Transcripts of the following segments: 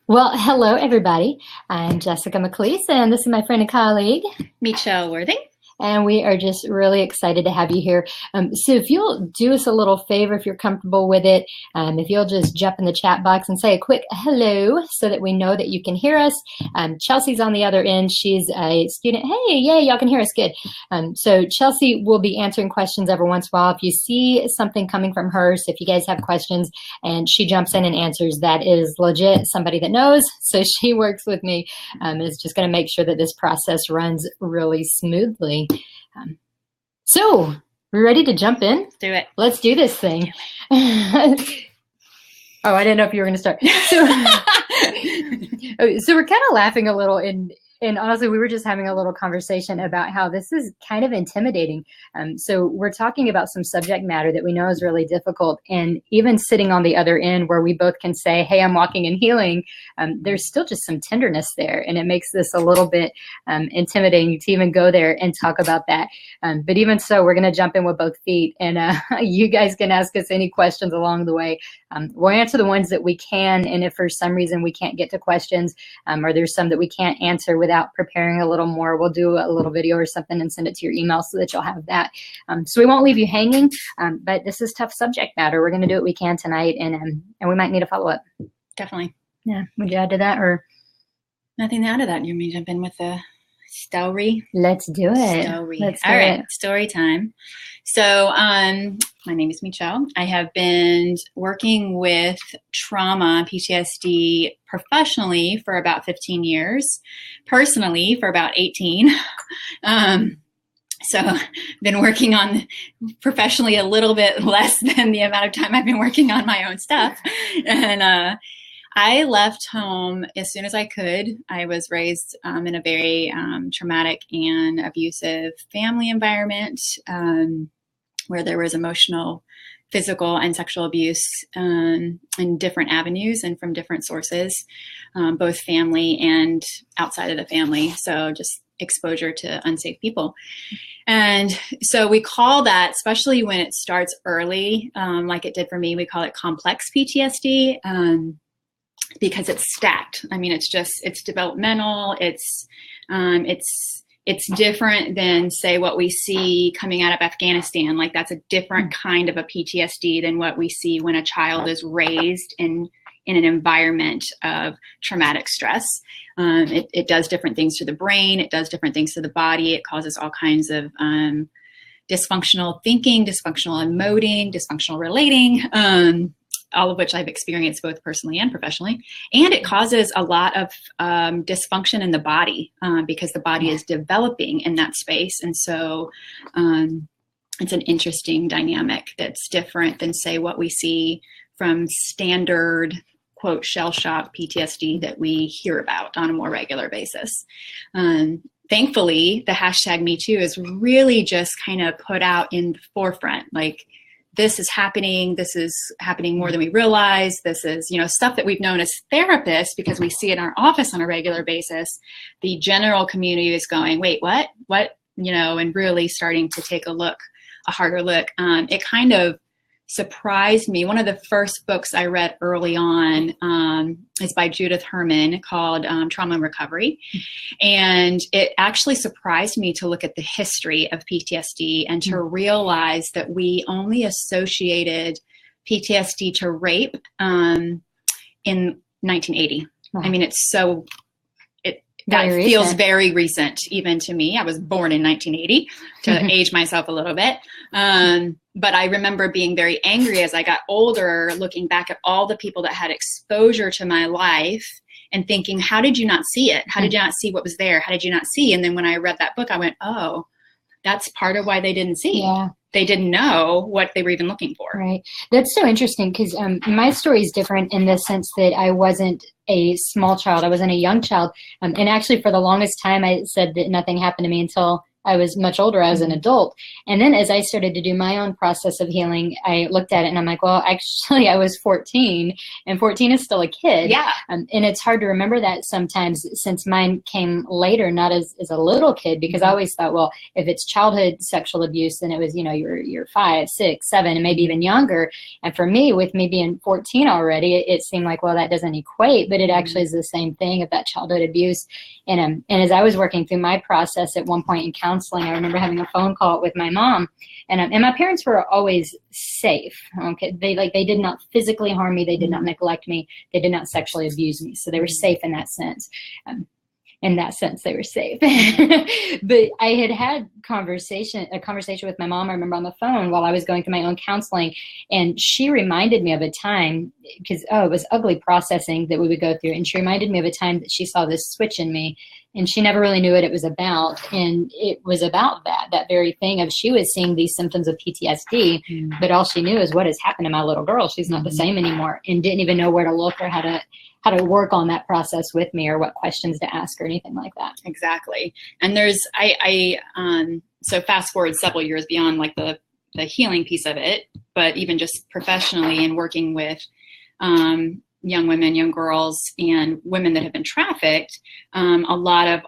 Well, hello, everybody. I'm Jessica McLeese, and this is my friend and colleague, Michelle Worthing. And we are just really excited to have you here. So if you'll do us a little favor, if you're comfortable with it, if you'll just jump in the chat box and say a quick hello so that we know that you can hear us. Chelsea's on the other end. She's a student. Hey, yay, y'all can hear us good. So Chelsea will be answering questions every once in a while. If you see something coming from her, so if you guys have questions and she jumps in and answers, that is legit somebody that knows. So she works with me and is just going to make sure that this process runs really smoothly. So, we ready to jump in? Let's do it. Let's do this thing. Oh, I didn't know if you were going to start. So we're kind of laughing a little, and honestly, we were just having a little conversation about how this is kind of intimidating. So we're talking about some subject matter that we know is really difficult, and even sitting on the other end where we both can say, hey, I'm walking in healing, there's still just some tenderness there, and it makes this a little bit intimidating to even go there and talk about that. But even so, we're going to jump in with both feet, and you guys can ask us any questions along the way. We'll answer the ones that we can, and if for some reason we can't get to questions, or there's some that we can't answer without preparing a little more, we'll do a little video or something and send it to your email so that you'll have that. So we won't leave you hanging, but this is tough subject matter. We're going to do what we can tonight, and we might need a follow-up. Definitely. Yeah. Would you add to that, or? Nothing to add to that. You may jump in with the story. Let's do it. All right. Story time. So my name is Michelle. I have been working with trauma, PTSD professionally for about 15 years, personally for about 18. So I've been working on professionally a little bit less than the amount of time I've been working on my own stuff. And I left home as soon as I could. I was raised in a very traumatic and abusive family environment where there was emotional, physical, and sexual abuse in different avenues and from different sources, both family and outside of the family. So just exposure to unsafe people. And so we call that, especially when it starts early, like it did for me, we call it complex PTSD. Because it's stacked. I mean, it's developmental. It's different than, say, what we see coming out of Afghanistan. Like, that's a different kind of a PTSD than what we see when a child is raised in an environment of traumatic stress. It does different things to the brain. It does different things to the body. It causes all kinds of dysfunctional thinking, dysfunctional emoting, dysfunctional relating, all of which I've experienced both personally and professionally. And it causes a lot of dysfunction in the body because the body is developing in that space. And so it's an interesting dynamic that's different than, say, what we see from standard, quote, shell shock PTSD that we hear about on a more regular basis. Thankfully, the hashtag #MeToo is really just kind of put out in the forefront. Like, this is happening more than we realize. This is, stuff that we've known as therapists because we see it in our office on a regular basis. The general community is going, wait, what, and really starting to take a harder look. It kind of surprised me. One of the first books I read early on is by Judith Herman called Trauma and Recovery. And it actually surprised me to look at the history of PTSD and to realize that we only associated PTSD to rape in 1980. Wow. I mean, that feels very recent, even to me. I was born in 1980, to age myself a little bit. But I remember being very angry as I got older, looking back at all the people that had exposure to my life and thinking, how did you not see it? How did you not see what was there? How did you not see? And then when I read that book, I went, oh, that's part of why they didn't see. Yeah. They didn't know what they were even looking for. Right. That's so interesting because my story is different in the sense that I wasn't a small child. I wasn't a young child. And actually, for the longest time, I said that nothing happened to me until I was much older as an adult. And then as I started to do my own process of healing, I looked at it and I'm like, well, actually I was 14 and 14 is still a kid. Yeah. And it's hard to remember that sometimes since mine came later, not as a little kid, because I always thought, well, if it's childhood sexual abuse, then it was, you're 5, 6, 7, and maybe even younger. And for me, with me being 14 already, it seemed like, well, that doesn't equate, but it actually is the same thing of that childhood abuse. And as I was working through my process at one point in counseling, I remember having a phone call with my mom, and my parents were always safe. Okay, they did not physically harm me, they did not neglect me, they did not sexually abuse me, so they were safe in that sense. In that sense, they were safe. But I had a conversation with my mom, I remember, on the phone while I was going through my own counseling. And she reminded me of a time, because, it was ugly processing that we would go through. And she reminded me of a time that she saw this switch in me, and she never really knew what it was about. And it was about that very thing of, she was seeing these symptoms of PTSD, but all she knew is what has happened to my little girl. She's not the same anymore, and didn't even know where to look or how to work on that process with me, or what questions to ask or anything like that. Exactly. And there's, so fast forward several years beyond like the healing piece of it, but even just professionally and working with young women, young girls, and women that have been trafficked, a lot of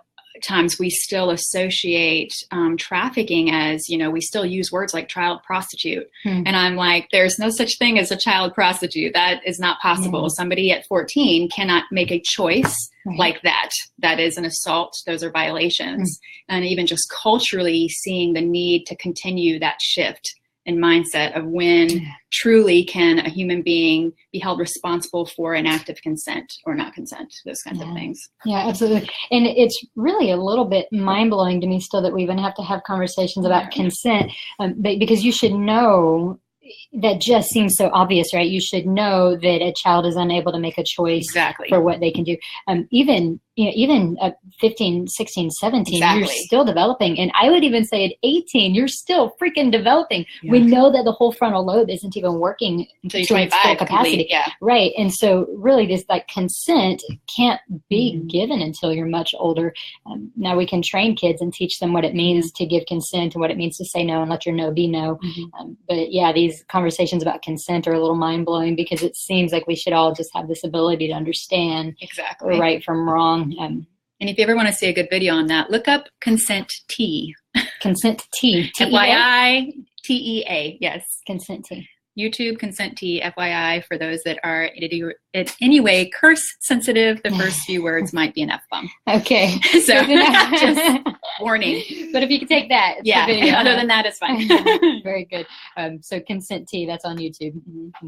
times we still associate trafficking as, we still use words like child prostitute. And I'm like, there's no such thing as a child prostitute. That is not possible. Yeah. Somebody at 14 cannot make a choice like that. That is an assault. Those are violations. And even just culturally seeing the need to continue that shift and mindset of when truly can a human being be held responsible for an act of consent or not consent, those kinds of things. Yeah, absolutely. And it's really a little bit mind-blowing to me still that we even have to have conversations about consent, because you should know, that just seems so obvious, right? You should know that a child is unable to make a choice for what they can do. Even at 15, 16, 17, you're still developing. And I would even say at 18, you're still freaking developing. Yeah. We know that the whole frontal lobe isn't even working to its full capacity. Right. And so really this consent can't be given until you're much older. Now we can train kids and teach them what it means to give consent and what it means to say no and let your no be no. But yeah, these conversations about consent are a little mind blowing, because it seems like we should all just have this ability to understand right from wrong. And if you ever want to see a good video on that, look up Consent T. Consent T. FYI, TEA. Yes. Consent T. YouTube Consent T, FYI, for those that are in any way curse sensitive, the first few words might be an F-bomb. Okay. So just warning. But if you could take that, other than that, it's fine. Very good. So Consent T, that's on YouTube.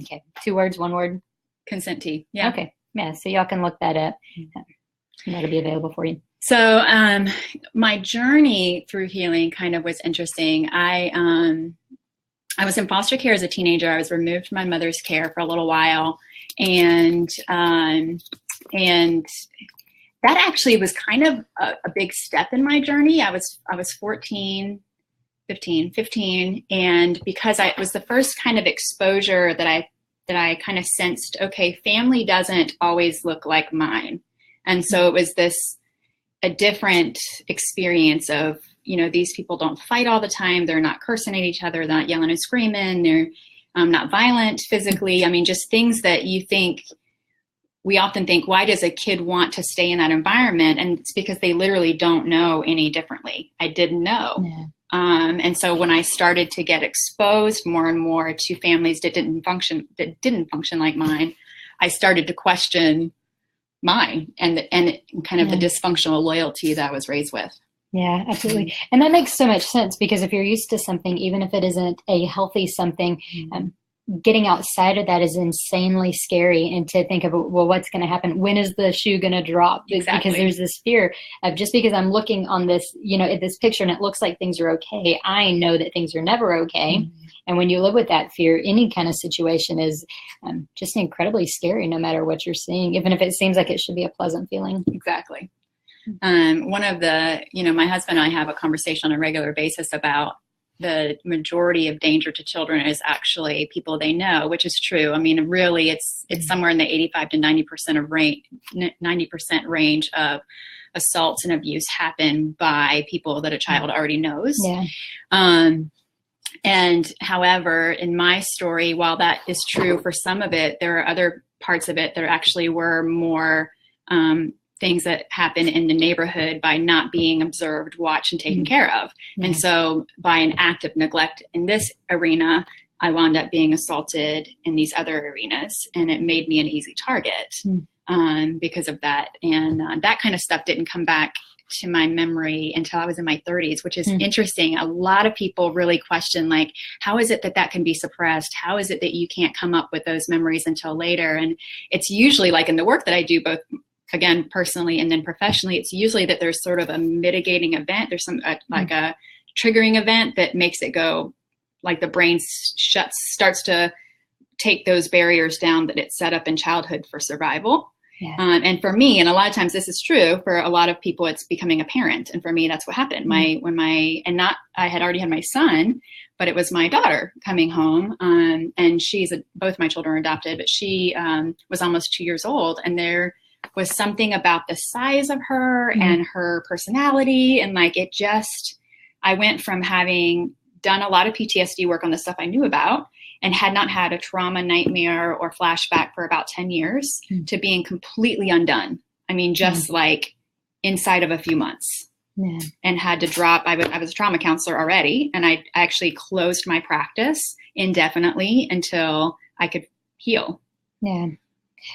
Okay. 2 words, 1 word? Consent T. Yeah. Okay. Yeah. So y'all can look that up. That'll be available for you. So my journey through healing kind of was interesting. I was in foster care as a teenager. I was removed from my mother's care for a little while, and that actually was kind of a big step in my journey. I was 15, and because it was the first kind of exposure that I kind of sensed, okay, family doesn't always look like mine. And so it was a different experience of, these people don't fight all the time. They're not cursing at each other. They're not yelling and screaming. They're not violent physically. I mean, just things that we often think, why does a kid want to stay in that environment? And it's because they literally don't know any differently. I didn't know. Yeah. And so when I started to get exposed more and more to families that didn't function like mine, I started to question mine and kind of the dysfunctional loyalty that I was raised with. Yeah, absolutely. And that makes so much sense, because if you're used to something, even if it isn't a healthy something, getting outside of that is insanely scary. And to think of, well, what's going to happen? When is the shoe going to drop? Because there's this fear of, just because I'm looking on this, at this picture and it looks like things are okay, I know that things are never okay. And when you live with that fear, any kind of situation is just incredibly scary, no matter what you're seeing, even if it seems like it should be a pleasant feeling. Exactly. One of the, my husband and I have a conversation on a regular basis about the majority of danger to children is actually people they know, which is true. I mean, really, it's somewhere in the 85 to 90% range of assaults and abuse happen by people that a child already knows. Yeah. And however, in my story, while that is true for some of it, there are other parts of it that actually were more things that happen in the neighborhood by not being observed, watched, and taken care of. Yeah. And so by an act of neglect in this arena, I wound up being assaulted in these other arenas, and it made me an easy target because of that. And that kind of stuff didn't come back to my memory until I was in my 30s, which is interesting. A lot of people really question, like, how is it that that can be suppressed? How is it that you can't come up with those memories until later? And it's usually, like in the work that I do, both again personally and then professionally, it's usually that there's sort of a mitigating event. There's some like a triggering event that makes it go, like the brain starts to take those barriers down that it set up in childhood for survival. Yeah. And for me, and a lot of times this is true for a lot of people, it's becoming a parent. And for me, that's what happened. I had already had my son, but it was my daughter coming home. And both my children are adopted, but she was almost 2 years old. And there was something about the size of her and her personality. And like, I went from having done a lot of PTSD work on the stuff I knew about and had not had a trauma, nightmare, or flashback for about 10 years to being completely undone. I mean, just like inside of a few months. Yeah. And had to drop. I was a trauma counselor already, and I actually closed my practice indefinitely until I could heal. Yeah.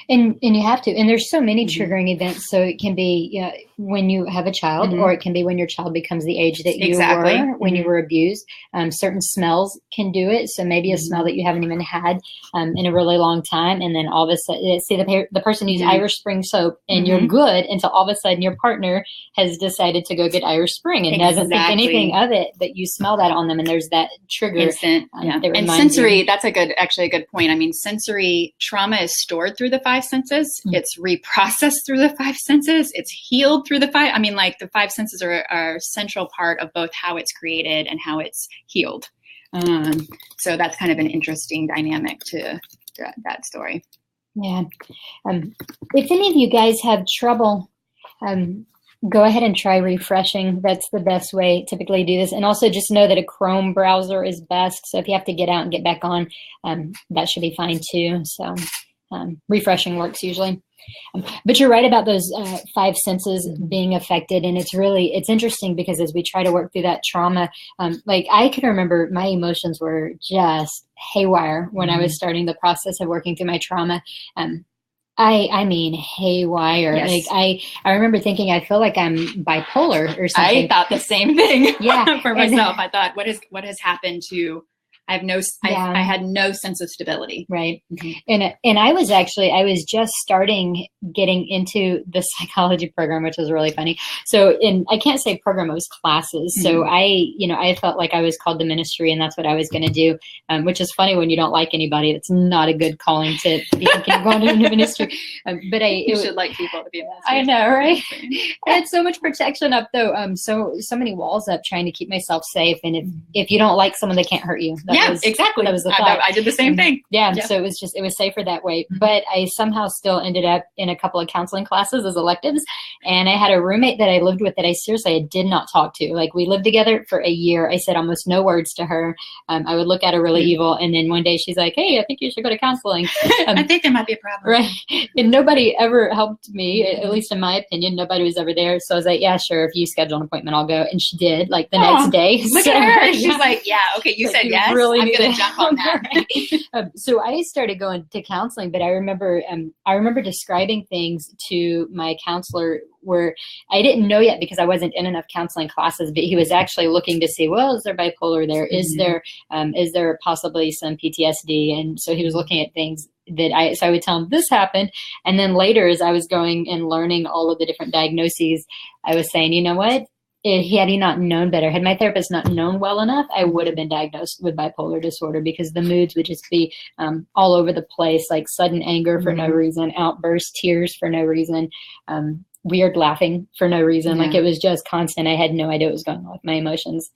And you have to, and there's so many triggering events. So it can be when you have a child, or it can be when your child becomes the age that you were when you were abused. Certain smells can do it. So maybe a smell that you haven't even had in a really long time, and then all of a sudden, see the person used Irish Spring soap, and you're good until all of a sudden your partner has decided to go get Irish Spring and doesn't think anything of it, but you smell that on them, and there's that trigger. Instant, and sensory. That's actually a good point. I mean, sensory trauma is stored through the five senses. It's reprocessed through the five senses. It's healed through the five. I mean, like the five senses are a central part of both how it's created and how it's healed. So that's kind of an interesting dynamic to that story. Yeah. If any of you guys have trouble, go ahead and try refreshing. That's the best way typically to do this. And also just know that a Chrome browser is best. So if you have to get out and get back on, that should be fine too. So refreshing works usually. But you're right about those five senses being affected. And it's interesting because as we try to work through that trauma, like I can remember my emotions were just haywire when I was starting the process of working through my trauma. I mean, haywire. Yes. Like I remember thinking, I feel like I'm bipolar or something. I thought the same thing. Yeah. For myself. I thought, what has happened to, I had no sense of stability. Right. And I was just starting getting into the psychology program, which was really funny. So I can't say program, it was classes. So I felt like I was called to ministry, and that's what I was going to do, which is funny when you don't like anybody. It's not a good calling to be thinking of going to ministry. But you should like people to be in ministry. I know, right? I had so much protection up though. So many walls up trying to keep myself safe. And if you don't like someone, they can't hurt you. Exactly. That was the thought. I did the same thing. Yeah. So it was safer that way. But I somehow still ended up in a couple of counseling classes as electives. And I had a roommate that I lived with that I did not talk to. Like we lived together for a year. I said almost no words to her. I would look at her really evil. And then one day she's like, hey, I think you should go to counseling. I think there might be a problem. Right. And nobody ever helped me, at least in my opinion. Nobody was ever there. So I was like, yeah, sure. If you schedule an appointment, I'll go. And she did, like the next day. Look at her. She's like, yeah, okay, you said yes. Really I'm going to jump on that. So I started going to counseling, but I remember describing things to my counselor where I didn't know yet because I wasn't in enough counseling classes, but he was actually looking to see, well, is there bipolar there? Is there possibly some PTSD? And so he was looking at things so I would tell him this happened. And then later, as I was going and learning all of the different diagnoses, I was saying, you know what? Had he not known better, had my therapist not known well enough, I would have been diagnosed with bipolar disorder because the moods would just be all over the place, like sudden anger for no reason, outbursts, tears for no reason, weird laughing for no reason. Like it was just constant. I had no idea what was going on with my emotions.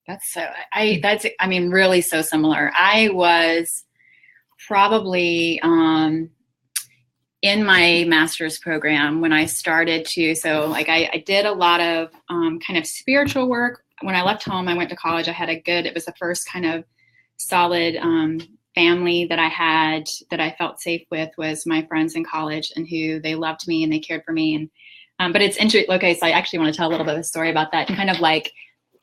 That's really so similar. I was probably, in my master's program, when I started to, so like I did a lot of kind of spiritual work. When I left home, I went to college. It was the first kind of solid family that I had that I felt safe with was my friends in college, and who they loved me and they cared for me. And but it's interesting. Okay, so I actually want to tell a little bit of a story about that, kind of like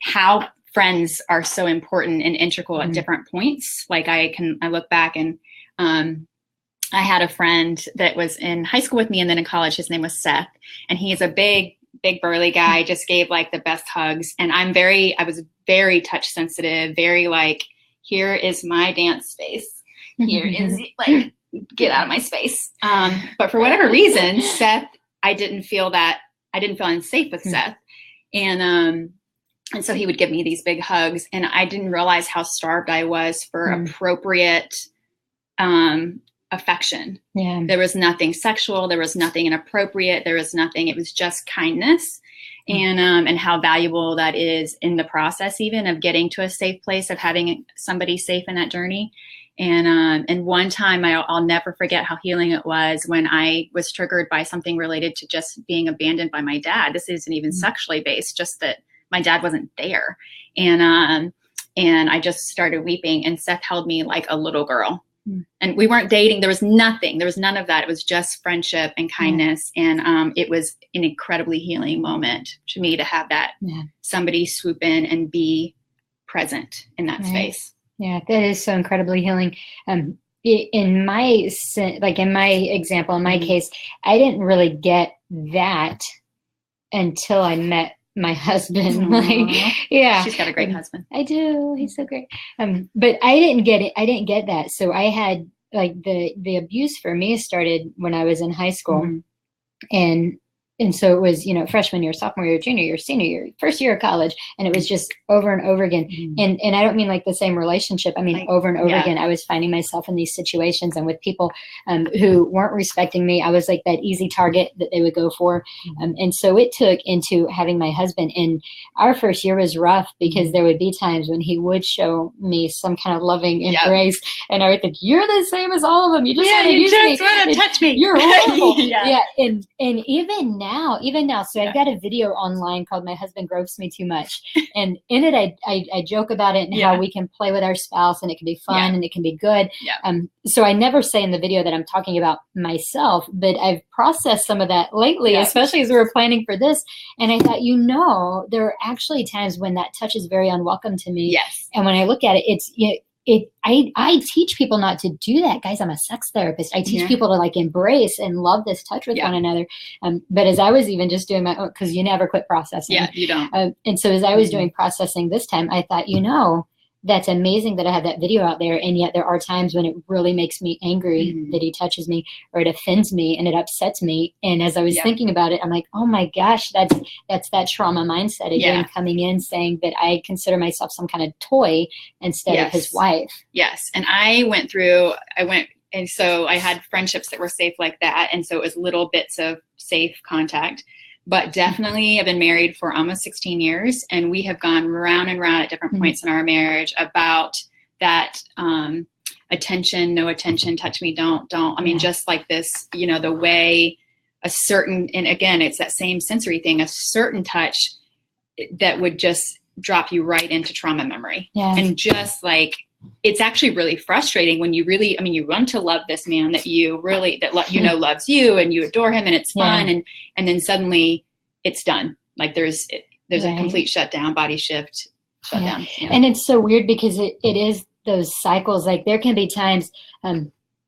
how friends are so important and integral at different points. Like I look back and I had a friend that was in high school with me and then in college. His name was Seth, and he's a big burly guy, just gave like the best hugs. And I was very touch sensitive, very like, here is my dance space. Here is like, get out of my space. But for whatever reason, Seth, I didn't feel unsafe with Seth. And so he would give me these big hugs, and I didn't realize how starved I was for appropriate affection. Yeah. There was nothing sexual. There was nothing inappropriate. There was nothing. It was just kindness, and how valuable that is in the process, even of getting to a safe place, of having somebody safe in that journey. And one time I'll never forget how healing it was when I was triggered by something related to just being abandoned by my dad. This isn't even sexually based, just that my dad wasn't there. And I just started weeping, and Seth held me like a little girl. And we weren't dating. There was nothing. There was none of that. It was just friendship and kindness. And it was an incredibly healing moment to me to have that somebody swoop in and be present in that space. Yeah, that is so incredibly healing. In my example, in my case, I didn't really get that until I met my husband. She's got a great husband. I do. He's so great. But I didn't get it. I didn't get that. So I had like the abuse for me started when I was in high school, and so it was, freshman year, sophomore year, junior year, senior year, first year of college. And it was just over and over again. And I don't mean like the same relationship. I mean, over and over again, I was finding myself in these situations and with people who weren't respecting me. I was like that easy target that they would go for. And so it took into having my husband. And our first year was rough because there would be times when he would show me some kind of loving embrace. And I would think, you're the same as all of them. You just want to touch me. You're horrible. And even now, so I've got a video online called My Husband Gropes Me Too Much. And in it, I joke about it and how we can play with our spouse, and it can be fun and it can be good. So I never say in the video that I'm talking about myself, but I've processed some of that lately, especially as we were planning for this. And I thought, there are actually times when that touch is very unwelcome to me. Yes. And when I look at it, I teach people not to do that, guys. I'm a sex therapist. I teach people to like embrace and love this touch with one another. But as I was even just doing my own, because you never quit processing. Yeah, you don't. And so as I was doing processing this time, I thought, that's amazing that I have that video out there. And yet there are times when it really makes me angry that he touches me, or it offends me and it upsets me. And as I was thinking about it, I'm like, oh my gosh, that's that trauma mindset again coming in, saying that I consider myself some kind of toy instead of his wife. Yes. And and so I had friendships that were safe like that. And so it was little bits of safe contact. But definitely I've been married for almost 16 years, and we have gone round and round at different points in our marriage about that attention, no attention, touch me, don't. I mean, just like this, the way and again, it's that same sensory thing, a certain touch that would just drop you right into trauma memory. And just like, it's actually really frustrating when you run to love this man that loves you and you adore him and it's fun. And then suddenly it's done. Like there's a complete shutdown, body shift, shutdown. And it's so weird because it is those cycles. Like there can be times,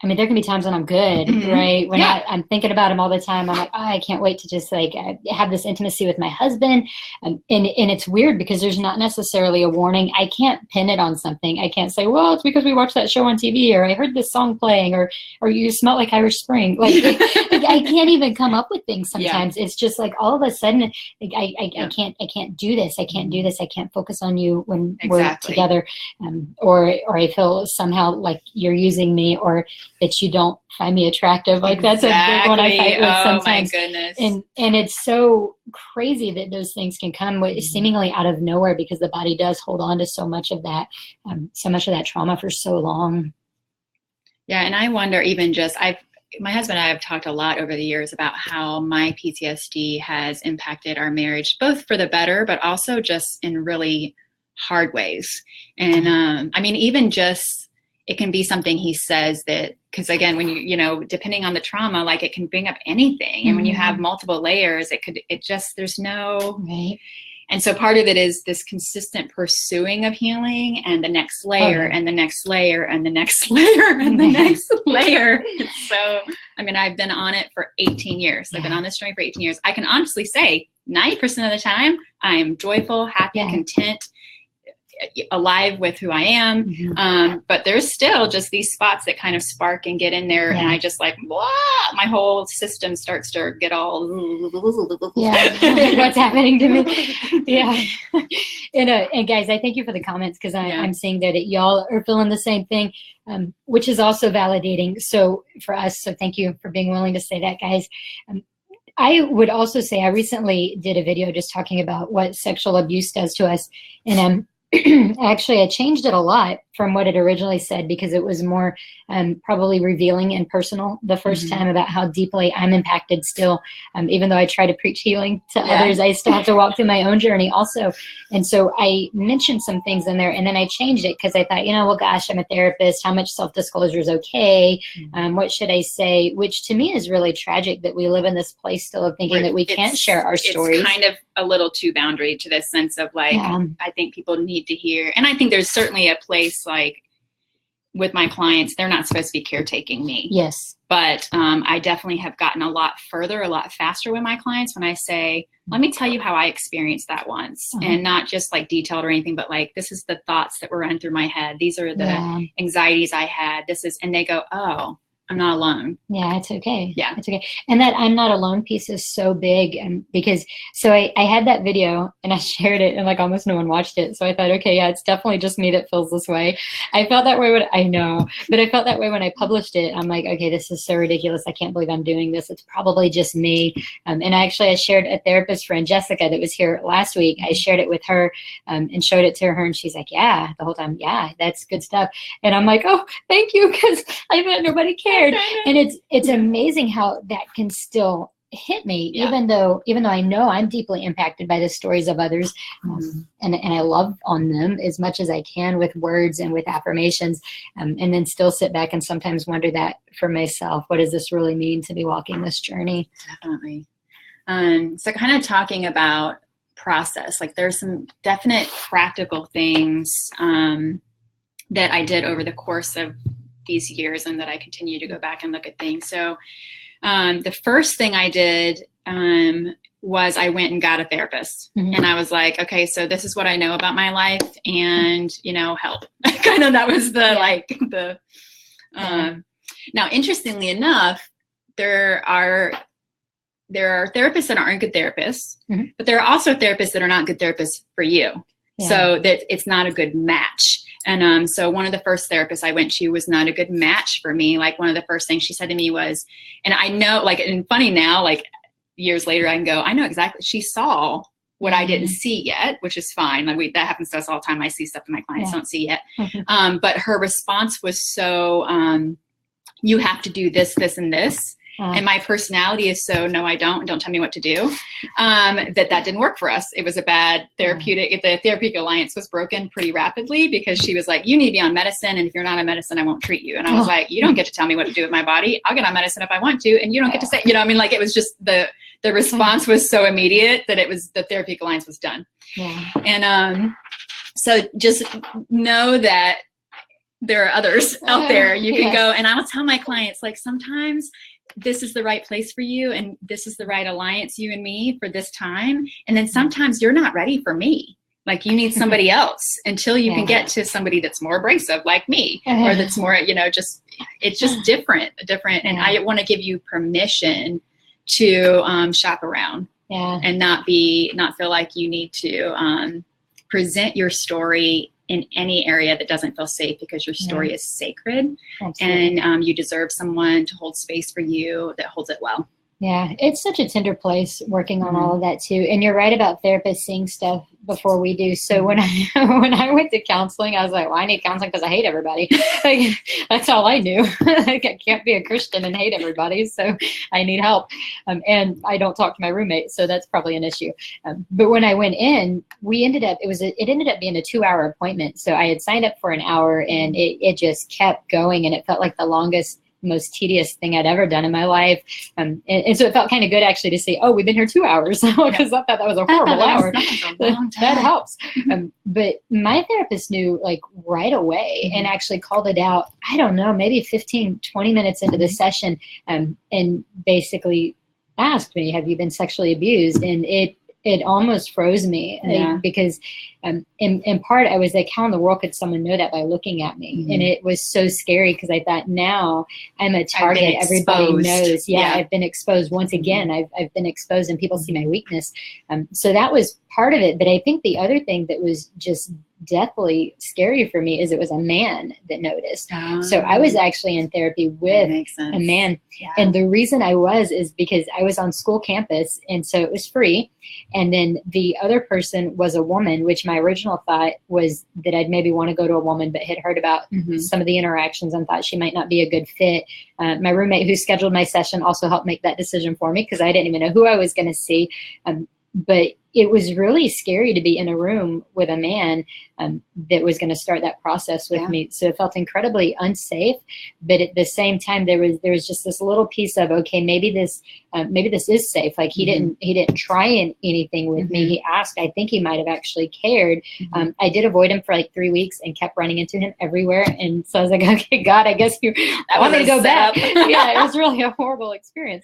there can be times when I'm good, right? When I'm thinking about him all the time, I'm like, oh, I can't wait to just like have this intimacy with my husband. And it's weird because there's not necessarily a warning. I can't pin it on something. I can't say, well, it's because we watched that show on TV, or I heard this song playing, or you smell like Irish Spring. Like I can't even come up with things sometimes. It's just like all of a sudden, like, I can't do this. I can't do this. I can't focus on you when we're together. Or I feel somehow like you're using me, or that you don't find me attractive. Like that's a big one I fight with sometimes. Oh my goodness. And it's so crazy that those things can come seemingly out of nowhere, because the body does hold on to so much of that trauma for so long. Yeah. And I wonder, even just, my husband and I have talked a lot over the years about how my PTSD has impacted our marriage, both for the better, but also just in really hard ways. And I mean, even just, it can be something he says that, because again, when you know, depending on the trauma, like it can bring up anything. And when you have multiple layers, there's no, Right. And so part of it is this consistent pursuing of healing, and the next layer and the next layer and the next layer and the next layer. So, I mean, I've been on it for 18 years. I've been on this journey for 18 years. I can honestly say 90% of the time, I am joyful, happy, content, alive with who I am. But there's still just these spots that kind of spark and get in there. And I just like, blah, my whole system starts to get all, what's happening to me. And guys, I thank you for the comments, because I'm seeing that y'all are feeling the same thing, which is also validating. So for us, so thank you for being willing to say that, guys. I would also say I recently did a video just talking about what sexual abuse does to us. And actually, I changed it a lot from what it originally said, because it was more probably revealing and personal the first time about how deeply I'm impacted still. Even though I try to preach healing to others, I still have to walk through my own journey also. And so I mentioned some things in there, and then I changed it because I thought, well, gosh, I'm a therapist. How much self-disclosure is okay? What should I say? Which to me is really tragic that we live in this place still of thinking that we can't share our stories. It's kind of a little too boundary to this sense of like, I think people need to hear. And I think there's certainly a place like with my clients, they're not supposed to be caretaking me. Yes. But I definitely have gotten a lot further, a lot faster with my clients when I say, let me tell you how I experienced that once. And not just like detailed or anything, but like, this is the thoughts that were running through my head. These are the anxieties I had. And they go, oh, I'm not alone. Yeah, it's okay. Yeah. It's okay. And that I'm not alone piece is so big. And because, so I had that video and I shared it and like almost no one watched it. So I thought, okay, yeah, it's definitely just me that feels this way. I felt that way I felt that way when I published it. I'm like, okay, this is so ridiculous. I can't believe I'm doing this. It's probably just me. And I shared a therapist friend, Jessica, that was here last week. I shared it with her and showed it to her. And she's like, yeah, the whole time. Yeah, that's good stuff. And I'm like, oh, thank you. Because I thought nobody cared. And it's amazing how that can still hit me, even though I know I'm deeply impacted by the stories of others, and I love on them as much as I can with words and with affirmations, and then still sit back and sometimes wonder that for myself, what does this really mean to be walking this journey? Definitely. So kind of talking about process, like there's some definite practical things that I did over the course of these years and that I continue to go back and look at things. So the first thing I did was I went and got a therapist, and I was like, okay, so this is what I know about my life, and help. Kind of that was the now, interestingly enough, there are therapists that aren't good therapists, but there are also therapists that are not good therapists for you. So that it's not a good match. And so one of the first therapists I went to was not a good match for me. Like one of the first things she said to me was, and I know, like, and funny now, like years later, I can go, I know exactly. She saw what I didn't see yet, which is fine. Like that happens to us all the time. I see stuff that my clients don't see yet. But her response was so, you have to do this, this, and this. And my personality is so, no, I don't tell me what to do, that didn't work for us. It was a bad therapeutic, the therapeutic alliance was broken pretty rapidly because she was like, you need to be on medicine. And if you're not on medicine, I won't treat you. And I was like, you don't get to tell me what to do with my body. I'll get on medicine if I want to. And you don't get to say, like it was just the response was so immediate that the therapeutic alliance was done. And so just know that there are others out there you can go. And I'll tell my clients, like, sometimes this is the right place for you, and this is the right alliance, you and me, for this time. And then sometimes you're not ready for me. Like you need somebody else until you can get to somebody that's more abrasive like me, or that's more, it's just different. And I want to give you permission to shop around and not feel like you need to present your story in any area that doesn't feel safe, because your story is sacred. Absolutely. And you deserve someone to hold space for you that holds it well. Yeah, it's such a tender place working on all Mhm. of that too. And you're right about therapists seeing stuff before we do. So when I when I went to counseling, I was like, well, I need counseling because I hate everybody. Like, that's all I knew. Like, I can't be a Christian and hate everybody, so I need help. And I don't talk to my roommate, so that's probably an issue. But when I went in, we ended up it ended up being a 2 hour appointment. So I had signed up for an hour, and it just kept going, and it felt like the longest, most tedious thing I'd ever done in my life. And so it felt kind of good actually to say, oh, we've been here 2 hours, because I thought that was a horrible hour. That helps. But my therapist knew like right away and actually called it out, I don't know, maybe 15, 20 minutes into the session, and basically asked me, have you been sexually abused? And it almost froze me, because in part I was like, how in the world could someone know that by looking at me? And it was so scary, because I thought, now I'm a target. Everybody knows. I've been exposed once again. I've been exposed, and people see my weakness. So that was part of it. But I think the other thing that was just deathly scary for me is it was a man that noticed. So I was actually in therapy with a man. And the reason I was is because I was on school campus, and so it was free. And then the other person was a woman, which my original thought was that I'd maybe want to go to a woman, but had heard about some of the interactions and thought she might not be a good fit. My roommate who scheduled my session also helped make that decision for me, because I didn't even know who I was going to see. But it was really scary to be in a room with a man that was going to start that process with me. So it felt incredibly unsafe. But at the same time, there was just this little piece of, okay, maybe this is safe. Like, he didn't try anything with me. He asked. I think he might have actually cared. I did avoid him for like 3 weeks and kept running into him everywhere. And so I was like, okay, God, I guess you want me to go back. Yeah, it was really a horrible experience.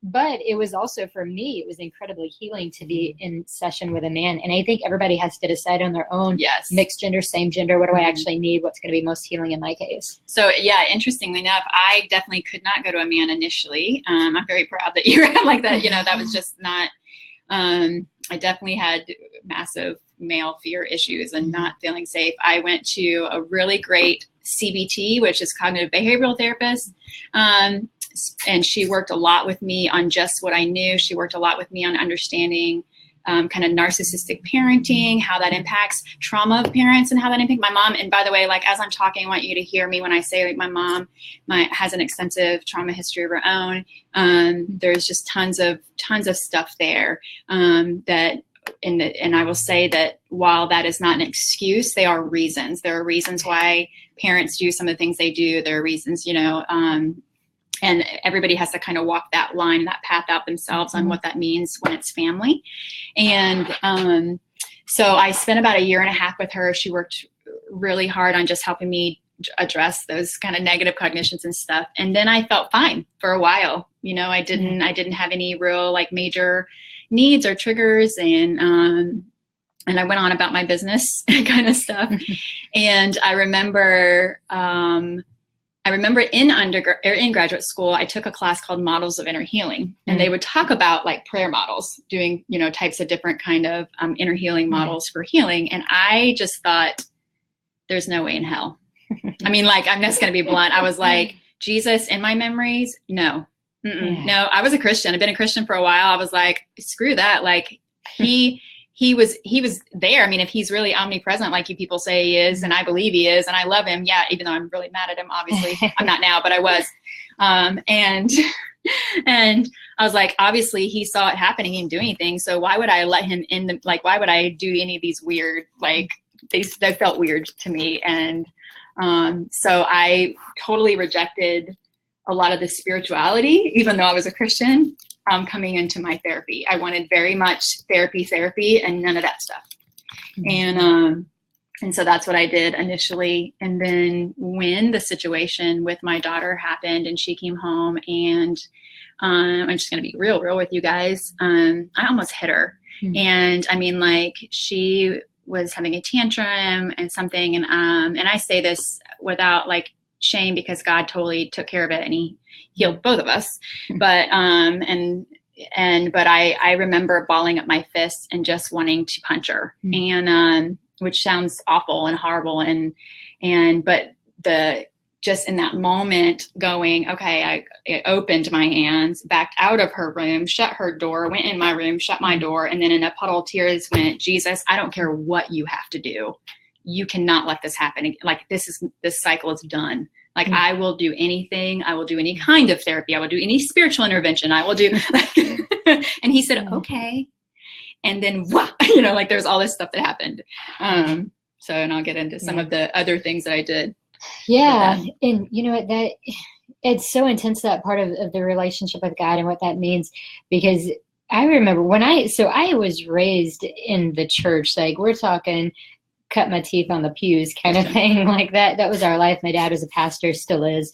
But it was also, for me, it was incredibly healing to be in session with a man. And I think everybody has to decide on their own. Mixed gender, same gender. What do I actually need? What's going to be most healing in my case? So yeah, interestingly enough, I definitely could not go to a man initially. I'm very proud that you're like that. That was just not, I definitely had massive male fear issues and not feeling safe. I went to a really great CBT, which is cognitive behavioral therapist. And she worked a lot with me on just what I knew. She worked a lot with me on understanding kind of narcissistic parenting, how that impacts trauma of parents, and how that impacts my mom. And by the way, like, as I'm talking, I want you to hear me when I say, like, my mom has an extensive trauma history of her own. There's just tons of stuff there that. And I will say that while that is not an excuse, they are reasons. There are reasons why parents do some of the things they do. There are reasons, and everybody has to kind of walk that line, that path out themselves on what that means when it's family. And so I spent about 1.5 years with her. She worked really hard on just helping me address those kind of negative cognitions and stuff. And then I felt fine for a while. I didn't have any real like major needs or triggers. And I went on about my business kind of stuff. And I remember in graduate school, I took a class called Models of Inner Healing, and they would talk about like prayer models, doing, types of different kind of inner healing models for healing. And I just thought, there's no way in hell. I mean, like, I'm just going to be blunt. I was like, Jesus in my memories? No. No, I was a Christian. I've been a Christian for a while. I was like, screw that. Like, he was there. I mean, if he's really omnipresent, like you people say he is, and I believe he is, and I love him. Yeah. Even though I'm really mad at him, obviously. I'm not now, but I was. And I was like, obviously he saw it happening. He didn't do anything. So why would I let him in why would I do any of these weird, like, they felt weird to me. And so I totally rejected a lot of the spirituality, even though I was a Christian, coming into my therapy. I wanted very much therapy, and none of that stuff. And so that's what I did initially. And then when the situation with my daughter happened and she came home, and I'm just going to be real with you guys. I almost hit her. And I mean, like, she was having a tantrum and something. And I say this without like shame, because God totally took care of it and he healed both of us. But, but I remember balling up my fists and just wanting to punch her, and, which sounds awful and horrible. But just in that moment going, okay, I opened my hands, backed out of her room, shut her door, went in my room, shut my door. And then in a puddle of tears went, Jesus, I don't care what you have to do. You cannot let this happen. Like this cycle is done. Like I will do anything. I will do any kind of therapy. I will do any spiritual intervention. I will do. And he said, okay. And then, like there's all this stuff that happened. So, and I'll get into some of the other things that I did. Yeah. And that it's so intense, that part of the relationship with God and what that means, because I remember I was raised in the church, like we're talking cut my teeth on the pews kind of thing like that. That was our life. My dad was a pastor, still is.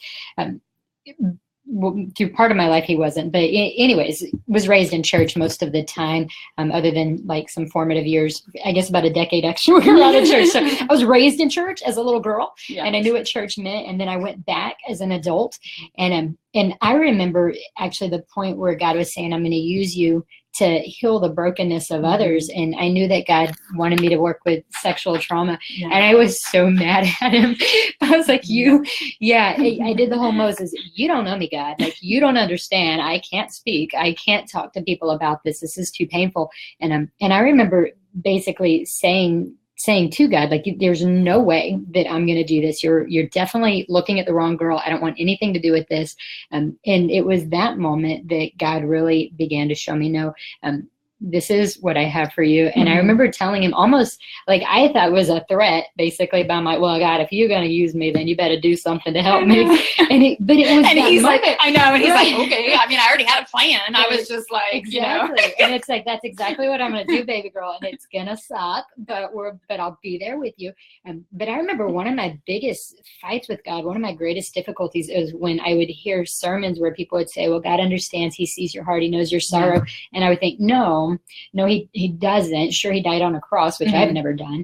Through part of my life he wasn't, but anyways, was raised in church most of the time, other than like some formative years, I guess about a decade actually we were out of church. So I was raised in church as a little girl, and I knew what church meant, and then I went back as an adult, and I remember actually the point where God was saying, I'm going to use you to heal the brokenness of others. And I knew that God wanted me to work with sexual trauma. And I was so mad at him. I was like, I did the whole Moses, you don't know me, God. Like, you don't understand. I can't speak. I can't talk to people about this. This is too painful. And I remember basically saying to God, like, there's no way that I'm going to do this. You're definitely looking at the wrong girl. I don't want anything to do with this. And it was that moment that God really began to show me, no, this is what I have for you. And I remember telling him almost like I thought it was a threat, basically, but I'm like, well, God, if you're going to use me, then you better do something to help me. But it was, and he's moment. like, I know. And he's like, okay. I mean, I already had a plan. I was just like, exactly. And it's like, that's exactly what I'm going to do, baby girl. And it's going to suck, but I'll be there with you. But I remember one of my biggest fights with God, one of my greatest difficulties is when I would hear sermons where people would say, well, God understands, he sees your heart, he knows your sorrow. And I would think, no, he doesn't. Sure, he died on a cross, which I've never done.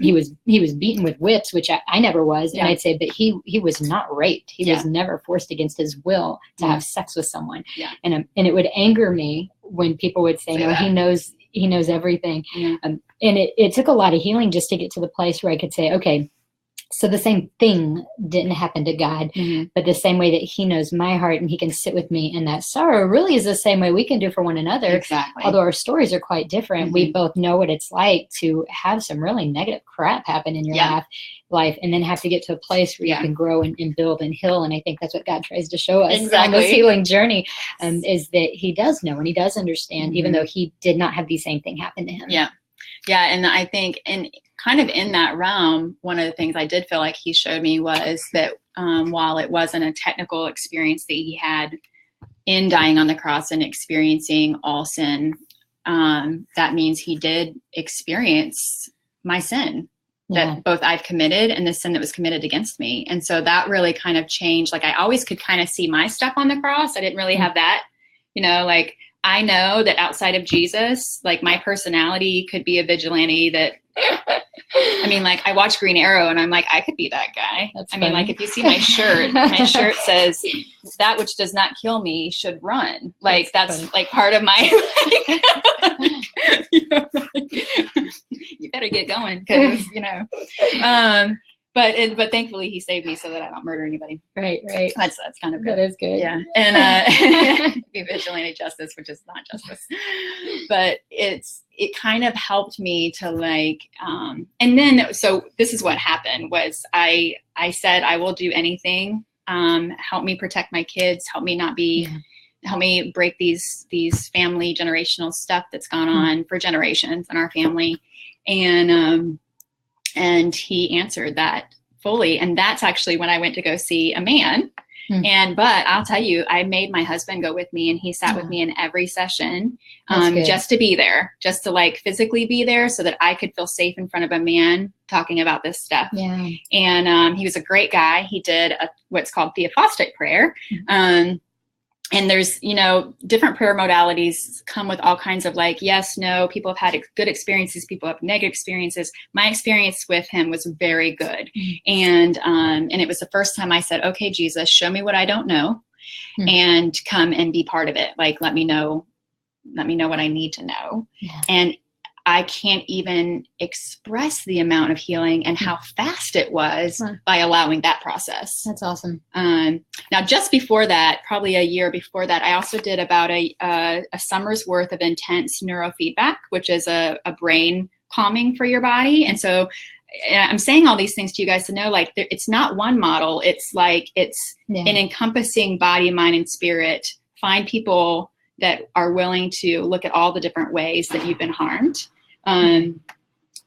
He was beaten with whips, which I never was. And I'd say, but he was not raped. He was never forced against his will to have sex with someone. And it would anger me when people would say, no, he knows everything. And it took a lot of healing just to get to the place where I could say, okay, so the same thing didn't happen to God, but the same way that he knows my heart and he can sit with me in that sorrow really is the same way we can do for one another. Exactly. Although our stories are quite different, we both know what it's like to have some really negative crap happen in your life and then have to get to a place where you can grow and build and heal. And I think that's what God tries to show us on this healing journey, is that he does know and he does understand, even though he did not have the same thing happen to him. Yeah. And I think, and kind of in that realm, one of the things I did feel like he showed me was that while it wasn't a technical experience that he had in dying on the cross and experiencing all sin, that means he did experience my sin that both I've committed and the sin that was committed against me. And so that really kind of changed. Like, I always could kind of see my stuff on the cross. I didn't really have that, like, I know that outside of Jesus, like, my personality could be a vigilante that, I mean, like, I watch Green Arrow and I'm like, I could be that guy. That's I mean, like, if you see my shirt says, that which does not kill me should run. Like, that's like part of my, you better get going because, But thankfully he saved me so that I don't murder anybody. Right. That's kind of good. That is good. Yeah. And be vigilante justice, which is not justice. But it kind of helped me to like, and then, so this is what happened was I said, I will do anything. Help me protect my kids. Help me not be, help me break these family generational stuff that's gone on for generations in our family. And he answered that fully. And that's actually when I went to go see a man. But I'll tell you, I made my husband go with me and he sat with me in every session, just to be there, just to like physically be there so that I could feel safe in front of a man talking about this stuff. Yeah. And he was a great guy. He did what's called theophostic prayer. And there's, different prayer modalities come with all kinds of like, yes, no, people have had good experiences. People have negative experiences. My experience with him was very good. And it was the first time I said, okay, Jesus, show me what I don't know and come and be part of it. Like, let me know what I need to know. Yeah. And I can't even express the amount of healing and how fast it was by allowing that process. That's awesome. Now, just before that, probably a year before that, I also did about a summer's worth of intense neurofeedback, which is a brain calming for your body. And so I'm saying all these things to you guys to know, like, it's not one model. It's like, it's an encompassing body, mind, and spirit. Find people that are willing to look at all the different ways that you've been harmed,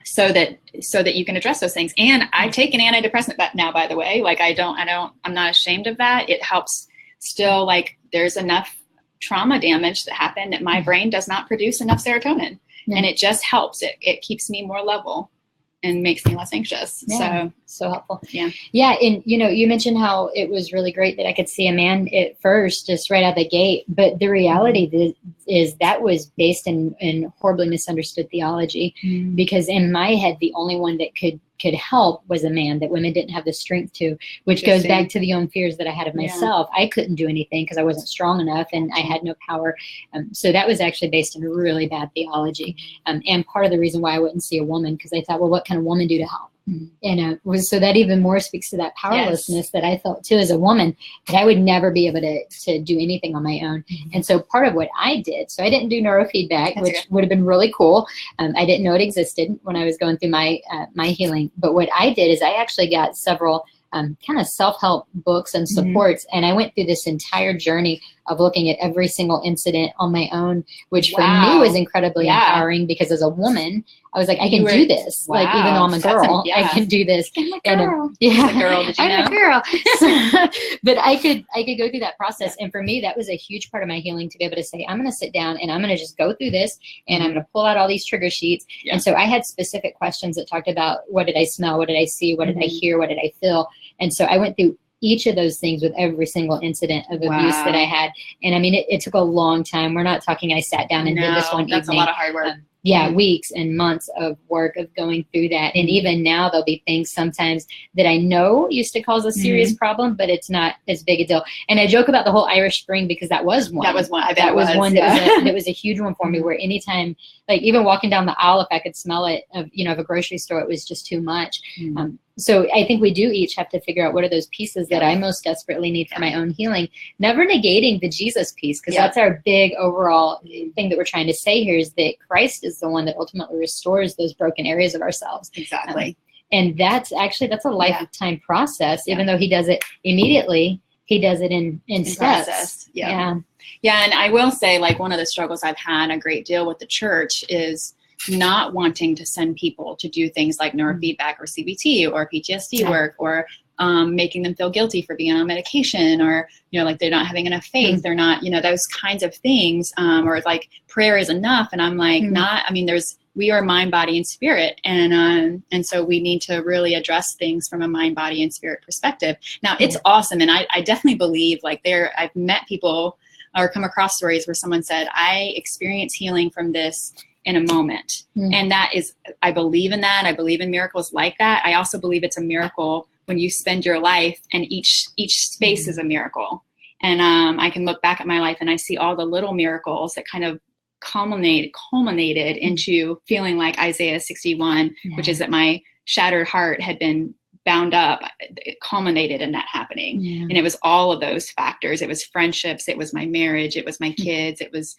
so that you can address those things. And I take an antidepressant now, by the way. Like, I'm not ashamed of that. It helps still, like, there's enough trauma damage that happened that my brain does not produce enough serotonin. And it just helps. It keeps me more level and makes me less anxious. So helpful. Yeah. Yeah. And, you mentioned how it was really great that I could see a man at first, just right out the gate. But the reality is that was based in horribly misunderstood theology, because in my head, the only one that could help was a man, that women didn't have the strength to, which goes back to the own fears that I had of myself. I couldn't do anything because I wasn't strong enough and I had no power. So that was actually based in a really bad theology. And part of the reason why I wouldn't see a woman, because I thought, well, what can a woman do to help? And so that even more speaks to that powerlessness that I felt too as a woman, that I would never be able to do anything on my own. And so part of what I did, so I didn't do neurofeedback, which would have been really cool. I didn't know it existed when I was going through my healing. But what I did is I actually got several kind of self-help books and supports. And I went through this entire journey of looking at every single incident on my own, which for me was incredibly empowering, because as a woman, I was like, I can do this. Like, even though I'm a girl, I can do this. I'm a girl. Did you know? I'm a girl. But I could go through that process. And for me, that was a huge part of my healing, to be able to say, I'm going to sit down and I'm going to just go through this, and I'm going to pull out all these trigger sheets. And so I had specific questions that talked about, what did I smell? What did I see? What did I hear? What did I feel? And so I went through each of those things with every single incident of abuse that I had. And I mean, it took a long time. We're not talking I sat down and did this one evening. That's a lot of hard work. Weeks and months of work of going through that. And even now there'll be things sometimes that I know used to cause a serious problem, but it's not as big a deal. And I joke about the whole Irish Spring, because that was one. That was one. That was a huge one for me, where anytime, like even walking down the aisle, if I could smell it of a grocery store, it was just too much. So I think we do each have to figure out what are those pieces that I most desperately need for my own healing, never negating the Jesus piece, because that's our big overall thing that we're trying to say here, is that Christ is the one that ultimately restores those broken areas of ourselves. Exactly. And that's a lifetime process. Even though he does it immediately, he does it in steps. Yeah. And I will say, like, one of the struggles I've had a great deal with the church is not wanting to send people to do things like neurofeedback or CBT or PTSD work, or making them feel guilty for being on medication, or, like they're not having enough faith. They're not, those kinds of things, or like prayer is enough. And I'm like, we are mind, body, and spirit. And so we need to really address things from a mind, body, and spirit perspective. Now, it's awesome. And I definitely believe, like, I've met people or come across stories where someone said, I experience healing from this in a moment. And that is, I believe in that. I believe in miracles like that. I also believe it's a miracle when you spend your life, and each space is a miracle. And I can look back at my life and I see all the little miracles that kind of culminated into feeling like Isaiah 61, which is that my shattered heart had been bound up. It culminated in that happening. And it was all of those factors. It was friendships. It was my marriage. It was my kids. It was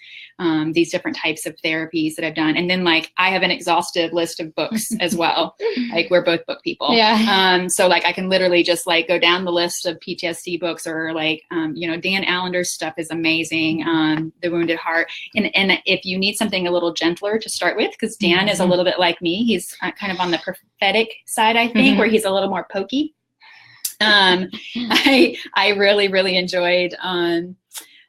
these different types of therapies that I've done. And then, like, I have an exhaustive list of books as well. Like, we're both book people. So, like, I can literally just, like, go down the list of PTSD books, or like, Dan Allender's stuff is amazing. The Wounded Heart. And if you need something a little gentler to start with, because Dan is a little bit like me, he's kind of on the prophetic side, I think, where he's a little more pokey. I really, really enjoyed On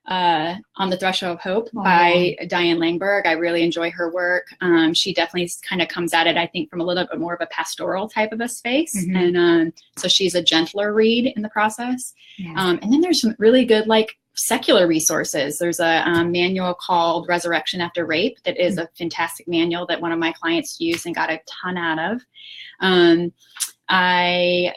the Threshold of Hope by Diane Langberg. I really enjoy her work. She definitely kind of comes at it, I think, from a little bit more of a pastoral type of a space. And so she's a gentler read in the process. And then there's some really good, like, secular resources. There's a manual called Resurrection After Rape that is a fantastic manual that one of my clients used and got a ton out of. I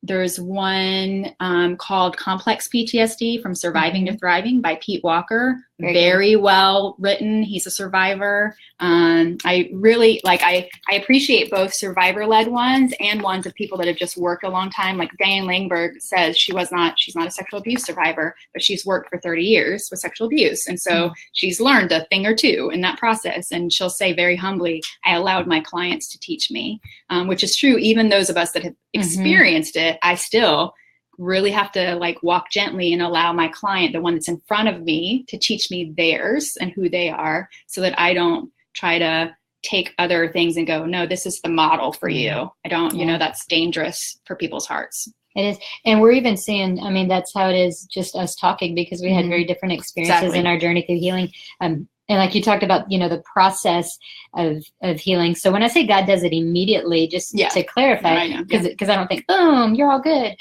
There's one called Complex PTSD from Surviving to Thriving by Pete Walker. Very well written. He's a survivor. I really I appreciate both survivor-led ones and ones of people that have just worked a long time. Like Diane Langberg says, she's not a sexual abuse survivor, but she's worked for 30 years with sexual abuse. And so she's learned a thing or two in that process. And she'll say very humbly, I allowed my clients to teach me, which is true. Even those of us that have experienced it, I still really have to walk gently and allow my client, the one that's in front of me, to teach me theirs and who they are, so that I don't try to take other things and go, no, this is the model for you. I don't, that's dangerous for people's hearts. It is. And we're even seeing, I mean, that's how it is, just us talking, because we had very different experiences in our journey through healing. And like you talked about, the process of healing. So when I say God does it immediately, just to clarify, because I don't think, boom, you're all good.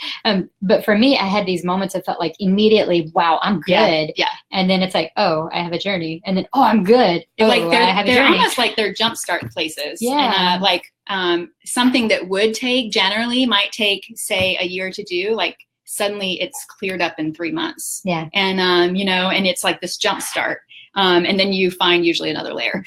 But for me, I had these moments that felt like immediately, wow, I'm good. Yeah. And then it's like, oh, I have a journey. And then, oh, I'm good. Oh, I have a journey. They're almost like they're jumpstart places. Yeah. And something that would might take, say, a year to do, suddenly it's cleared up in 3 months. Yeah. And, and it's like this jump start. And then you find usually another layer.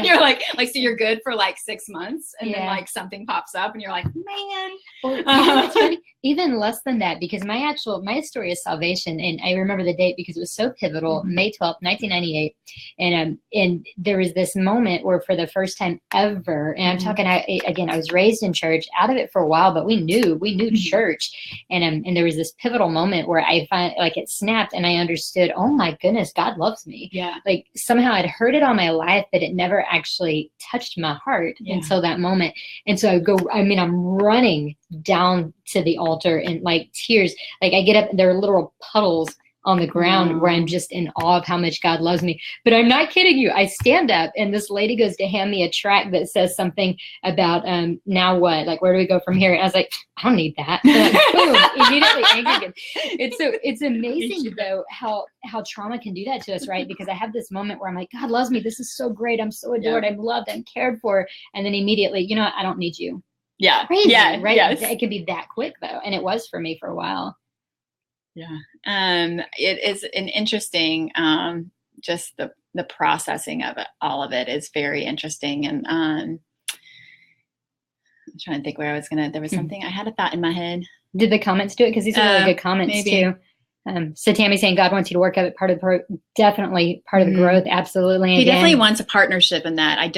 You're so you're good for 6 months, and then something pops up and you're like, man. It's funny, even less than that, because my story is salvation. And I remember the date because it was so pivotal, May 12th, 1998. And there was this moment where for the first time ever, and I'm talking, I was raised in church, out of it for a while, but we knew church. And there was this pivotal moment where I find it snapped, and I understood, oh my goodness, God loves me. Yeah. Somehow I'd heard it all my life, but it never actually touched my heart until that moment. And so I'm running down to the altar and tears. I get up and there are literal puddles on the ground where I'm just in awe of how much God loves me. But I'm not kidding you. I stand up and this lady goes to hand me a tract that says something about now what? Where do we go from here? And I was like, I don't need that. Boom, immediately angry. It's amazing though how trauma can do that to us, right? Because I have this moment where I'm like, God loves me. This is so great. I'm so adored. I'm loved. I'm cared for. And then immediately, I don't need you. Yeah. Crazy, yeah. Right. Yes. It can be that quick though. And it was for me for a while. Yeah. It is an interesting, just the processing of it, all of it is very interesting. And, I'm trying to think where there was something, I had a thought in my head. Did the comments do it? Because these are really good comments maybe. Too. So Tammy's saying God wants you to work at it. Definitely part of the growth. Absolutely. He definitely wants a partnership in that. I've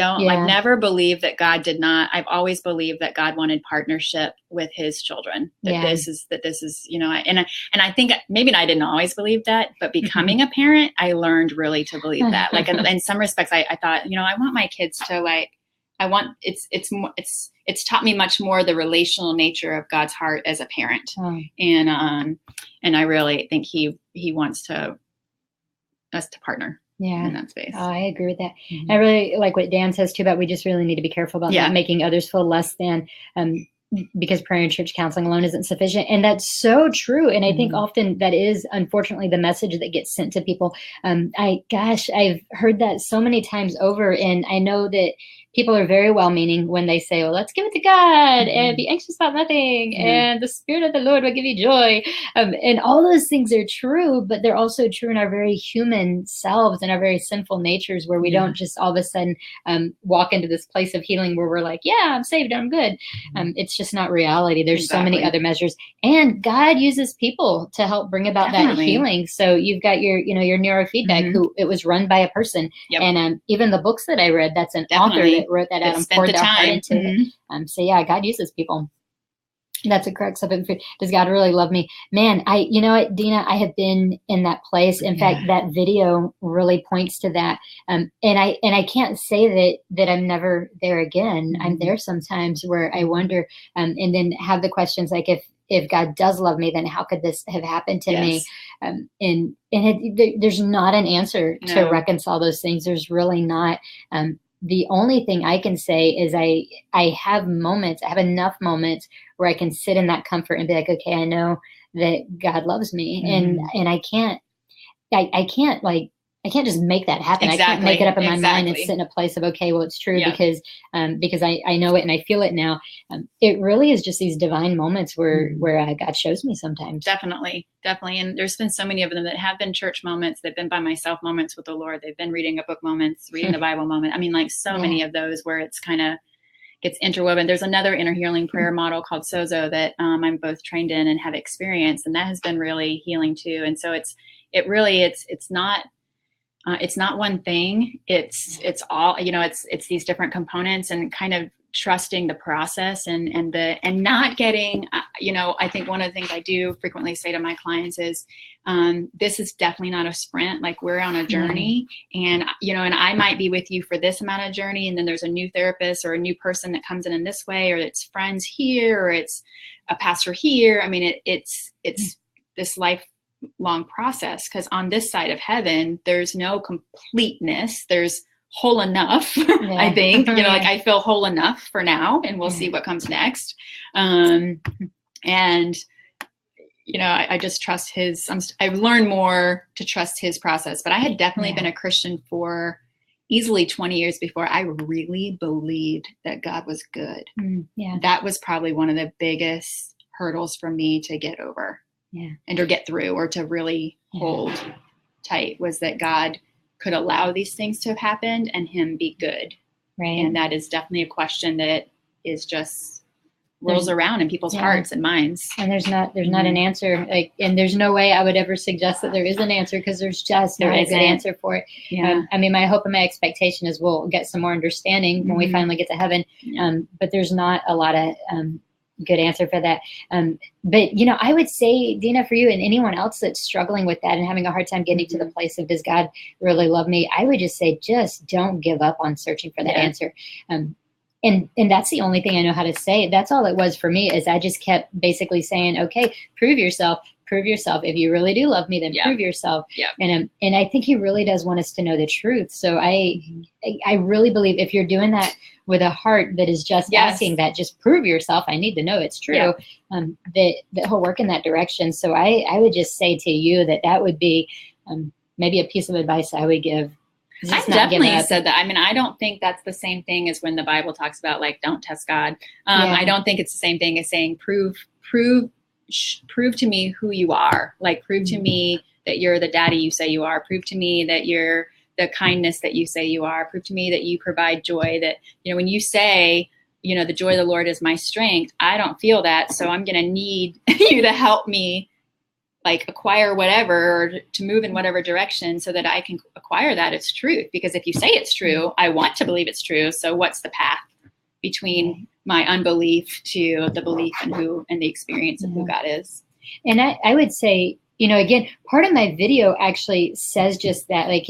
never believed that God did not. I've always believed that God wanted partnership with his children. This is, and I think maybe I didn't always believe that, but becoming a parent, I learned really to believe that. In some respects, I thought, I want my kids to it's taught me much more the relational nature of God's heart as a parent. And I really think he wants us to partner in that space. Oh, I agree with that. I really like what Dan says too, about we just really need to be careful about not making others feel less than, because prayer and church counseling alone isn't sufficient. And that's so true. And I think often that is unfortunately the message that gets sent to people. I've heard that so many times over, and I know that people are very well-meaning when they say, well, let's give it to God and be anxious about nothing. And the Spirit of the Lord will give you joy. And all those things are true, but they're also true in our very human selves and our very sinful natures, where we don't just all of a sudden walk into this place of healing where we're like, yeah, I'm saved, I'm good. It's just not reality. There's so many other measures. And God uses people to help bring about that healing. So you've got your neurofeedback, who it was run by a person. And even the books that I read, that's an author that wrote that out and poured their heart into it. So yeah, God uses people. That's a crux of it. Does God really love me? Man, you know what, Dina, I have been in that place. In fact, that video really points to that. And I can't say that I'm never there again. I'm there sometimes where I wonder, and then have the questions like, if God does love me, then how could this have happened to me? And there's not an answer to reconcile those things. There's really not. The only thing I can say is I have enough moments where I can sit in that comfort and be like, okay, I know that God loves me. And I can't I can't just make that happen. I can't make it up in my mind and sit in a place of, okay, well, it's true because I know it and I feel it now. It really is just these divine moments where God shows me sometimes. Definitely. And there's been so many of them that have been church moments. They've been by myself moments with the Lord. They've been reading a book moments, reading the Bible moment. I mean, like so many of those where it's kind of gets interwoven. There's another inner healing prayer model called Sozo that I'm both trained in and have experienced, and that has been really healing too. And so it's not one thing. It's all, it's these different components, and kind of trusting the process and not getting, I think one of the things I do frequently say to my clients is, this is definitely not a sprint. Like, we're on a journey, and I might be with you for this amount of journey, and then there's a new therapist or a new person that comes in this way, or it's friends here, or it's a pastor here. I mean, it's this lifelong process, because on this side of heaven, there's no completeness. There's whole enough. I think, like, I feel whole enough for now, and we'll see what comes next. And I just trust I've learned more to trust his process, but I had definitely been a Christian for easily 20 years before I really believed that God was good. That was probably one of the biggest hurdles for me to get over and or get through, or to really hold tight, was that God could allow these things to have happened and him be good. Right. And that is definitely a question that is just rolls around in people's hearts and minds. And there's not an answer, and there's no way I would ever suggest that there is an answer, because there's just not a good answer for it. I mean, my hope and my expectation is we'll get some more understanding when we finally get to heaven. But there's not a lot of good answer for that. But I would say, Dina, for you and anyone else that's struggling with that and having a hard time getting to the place of, does God really love me? I would just say, just don't give up on searching for that answer. And that's the only thing I know how to say. That's all it was for me, is I just kept basically saying, okay, prove yourself. If you really do love me, then prove yourself. And I think he really does want us to know the truth. So I really believe if you're doing that with a heart that is just asking that, just prove yourself, I need to know it's true, that he'll work in that direction. So I would just say to you that would be maybe a piece of advice I would give. I definitely said that. I mean, I don't think that's the same thing as when the Bible talks about, like, don't test God. I don't think it's the same thing as saying, prove to me who you are. Like, prove to me that you're the daddy you say you are. Prove to me that you're the kindness that you say you are. Prove to me that you provide joy, that, when you say, the joy of the Lord is my strength, I don't feel that. So I'm going to need you to help me, like, acquire whatever, or to move in whatever direction, so that I can acquire that as truth. Because if you say it's true, I want to believe it's true. So what's the path between my unbelief to the belief in the experience of who God is? And I would say, again, part of my video actually says just that, like,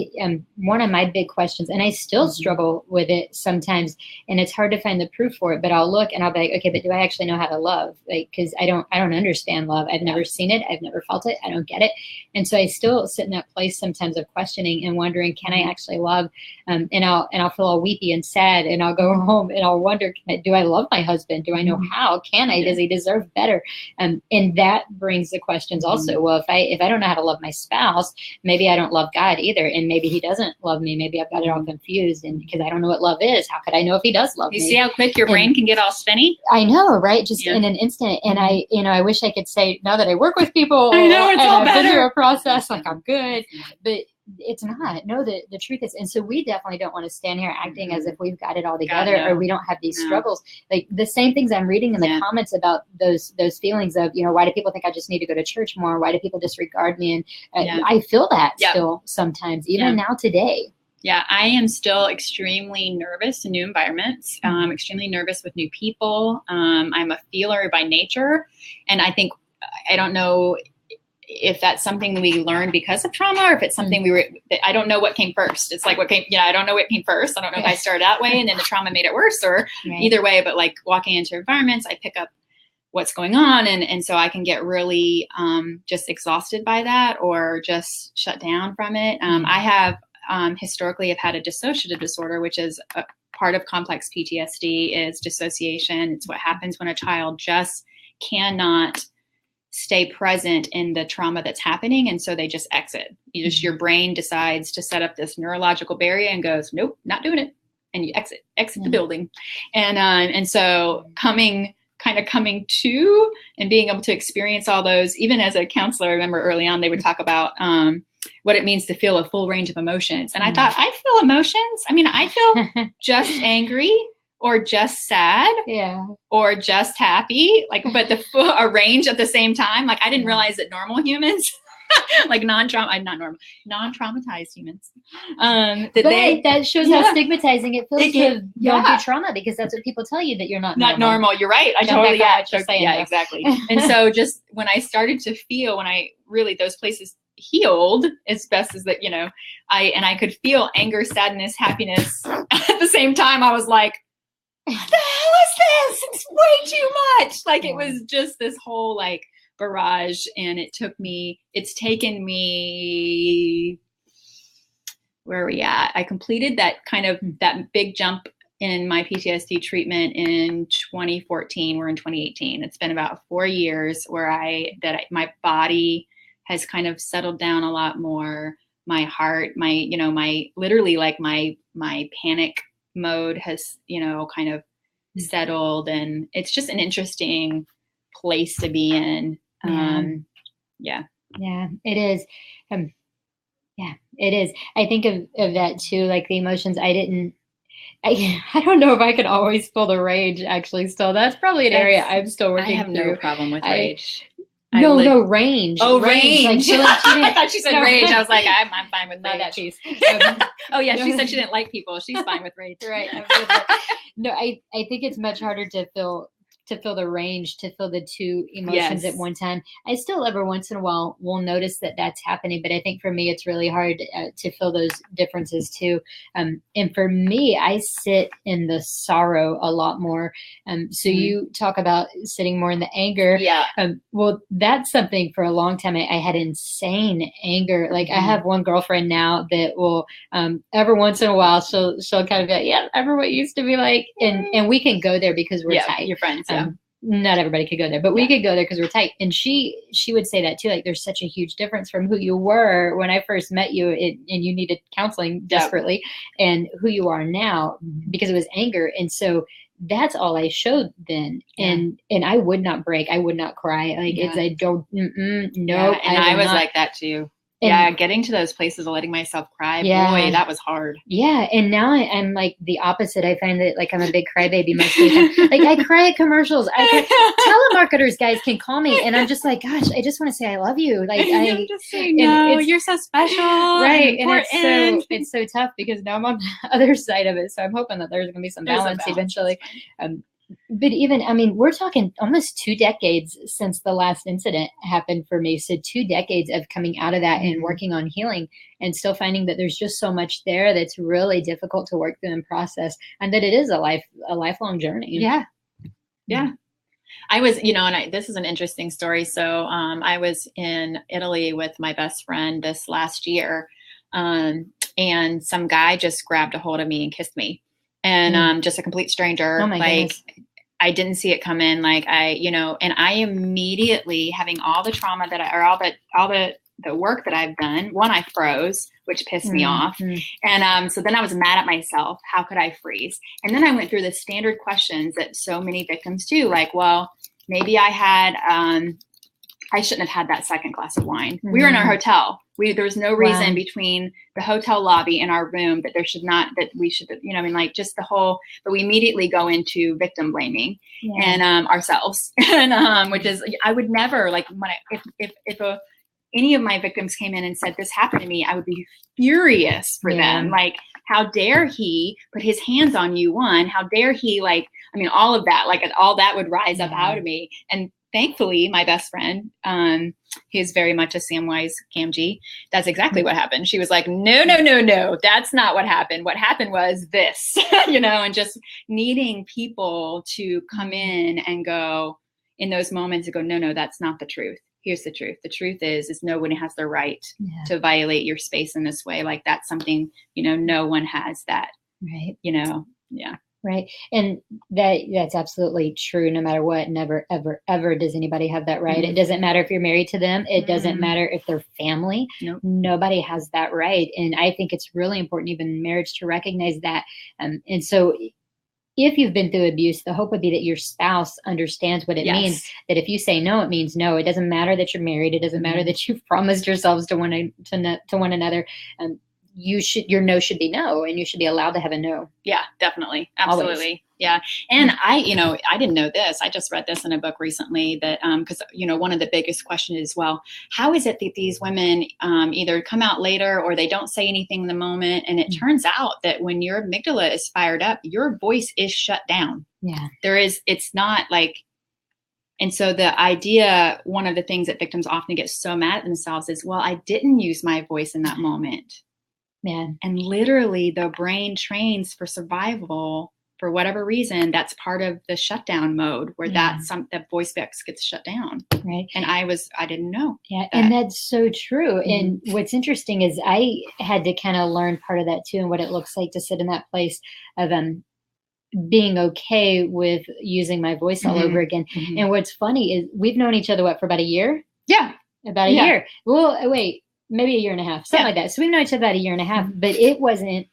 one of my big questions, and I still struggle with it sometimes, and it's hard to find the proof for it, but I'll look and I'll be like, okay, but do I actually know how to love? Like, because I don't understand love. I've never seen it. I've never felt it. I don't get it. And so I still sit in that place sometimes of questioning and wondering, can I actually love? And I'll feel all weepy and sad, and I'll go home and I'll wonder, do I love my husband? Do I know how? Can I? Does he deserve better? And that brings the questions also. Well, if I don't know how to love my spouse, maybe I don't love God either. And maybe he doesn't love me. Maybe I've got it all confused. And because I don't know what love is, how could I know if he does love me? You see how quick your brain can get all spinny? I know, right? Just in an instant. And I wish I could say, now that I work with people, I know it's all better. I've been through a process, like, I'm good. But it's not. No, the truth is. And so we definitely don't want to stand here acting as if we've got it all together, or we don't have these struggles. Like, the same things I'm reading in the comments about those feelings of, why do people think I just need to go to church more? Why do people disregard me? And I feel that still sometimes, even now today. Yeah, I am still extremely nervous in new environments, extremely nervous with new people. I'm a feeler by nature. And I think, I don't know if that's something we learned because of trauma, or if it's something I don't know what came first. It's like, I don't know what came first. I don't know if I started that way and then the trauma made it worse, or either way, but like walking into environments, I pick up what's going on. And so I can get really just exhausted by that, or just shut down from it. I have historically have had a dissociative disorder, which is a part of complex PTSD, is dissociation. It's what happens when a child just cannot stay present in the trauma that's happening. And so they just exit. Your brain decides to set up this neurological barrier and goes, nope, not doing it. And you exit the building. And so coming to and being able to experience all those, even as a counselor, I remember early on, they would talk about what it means to feel a full range of emotions. And I thought, I feel emotions. I mean, I feel just angry or just sad or just happy, like, but a range at the same time. Like, I didn't realize that normal humans, like non-traumatized humans, that shows how stigmatizing it feels to go through trauma, because that's what people tell you, that you're not normal. You're right. I totally exactly. And so just when I started to feel, those places healed as best as that, I could feel anger, sadness, happiness at the same time. I was like, what the hell is this? It's way too much. Like, it was just this whole like barrage, and it's taken me, where are we at? I completed that big jump in my PTSD treatment in 2014. We're in 2018. It's been about 4 years where my body has kind of settled down a lot more. My heart, my literally like my panic mode has, kind of settled, and it's just an interesting place to be in. Yeah, it is. It is. I think of that too, like the emotions. I don't know if I could always feel the rage, actually. Still, that's probably an area I'm still working through. I have no problem with rage. No, range. Oh, range. I thought she said rage. I was like, I'm fine with not rage. That piece. She said she didn't like people. She's fine with rage. Right. No, I think it's much harder to feel the range, to feel the two emotions at one time. I still every once in a while will notice that that's happening, but I think for me it's really hard to feel those differences too. And for me, I sit in the sorrow a lot more. So you talk about sitting more in the anger. Yeah. Well, that's something for a long time. I had insane anger. Like I have one girlfriend now that will every once in a while she'll kind of be like, yeah, remember what it used to be like, and we can go there because we're tight. You're friends. Not everybody could go there, but we could go there because we're tight. And she would say that too. Like, there's such a huge difference from who you were when I first met you, and you needed counseling desperately, and who you are now, because it was anger. And so that's all I showed then. And I would not break. I would not cry. Like it's, I don't, no. And I was like that too. And getting to those places of letting myself cry, boy, that was hard. Yeah, and now I'm like the opposite. I find that like I'm a big crybaby most of the time. Like I cry at commercials. Telemarketers guys can call me, and I'm just like, gosh, I just want to say I love you. Like I'm just saying, no, you're so special, right? And it's so tough because now I'm on the other side of it. So I'm hoping that there's going to be some balance eventually. But even, I mean, we're talking almost 2 decades since the last incident happened for me. So 2 decades of coming out of that and working on healing, and still finding that there's just so much there that's really difficult to work through and process, and that it is a lifelong journey. Yeah. Yeah. I was, this is an interesting story. So I was in Italy with my best friend this last year, and some guy just grabbed a hold of me and kissed me. And just a complete stranger. Oh my goodness. I didn't see it come in. Like and I immediately, having all the trauma all the work that I've done, one, I froze, which pissed me off. And so then I was mad at myself. How could I freeze? And then I went through the standard questions that so many victims do. Like, well, maybe I shouldn't have had that second glass of wine. We were in our hotel. There was no reason between the hotel lobby and our room that we should, just the whole, but we immediately go into victim blaming and ourselves. And which is, I would never, like, if any of my victims came in and said this happened to me, I would be furious for them. Like, how dare he put his hands on you? One, how dare he, all of that, like all that would rise up out of me. And thankfully, my best friend, he's very much a Samwise Gamgee. That's exactly what happened. She was like, no, that's not what happened. What happened was this, and just needing people to come in and go in those moments and go, no, that's not the truth. Here's the truth. The truth is no one has the right to violate your space in this way. Like, that's something, no one has that, right. Yeah. Right. And that's absolutely true. No matter what, never, ever, ever does anybody have that right. It doesn't matter if you're married to them. It doesn't matter if they're family. Nope. Nobody has that right. And I think it's really important, even in marriage, to recognize that. And so if you've been through abuse, the hope would be that your spouse understands what it means, that if you say no, it means no. It doesn't matter that you're married. It doesn't matter that you've promised yourselves to one another. Your no should be no, and you should be allowed to have a no. Yeah, definitely. Absolutely. Always. Yeah. And I didn't know this. I just read this in a book recently that, because, one of the biggest questions is, well, how is it that these women either come out later or they don't say anything in the moment? And it turns out that when your amygdala is fired up, your voice is shut down. Yeah. It's not like, and so the idea, one of the things that victims often get so mad at themselves is, well, I didn't use my voice in that moment. Man. And literally the brain trains for survival for whatever reason. That's part of the shutdown mode where that voice box gets shut down. Right. And I didn't know. Yeah. And that's so true. And what's interesting is I had to kind of learn part of that too, and what it looks like to sit in that place of being okay with using my voice all over again. And what's funny is we've known each other, for about a year? Yeah. About a year. Well, wait. Maybe a year and a half, something like that. So we've known each other about a year and a half, but it wasn't,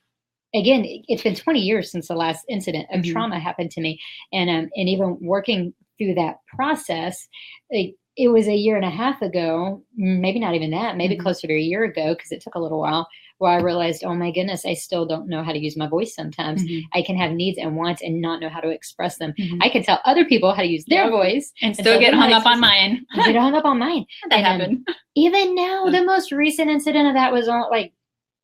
again, it's been 20 years since the last incident of trauma happened to me. And even working through that process, it was a year and a half ago, maybe not even that, maybe closer to a year ago, because it took a little while, where I realized, oh my goodness, I still don't know how to use my voice sometimes. I can have needs and wants and not know how to express them. I can tell other people how to use their voice. And still get hung up on mine. Get hung up on mine. That happened. Even now, the most recent incident of that was like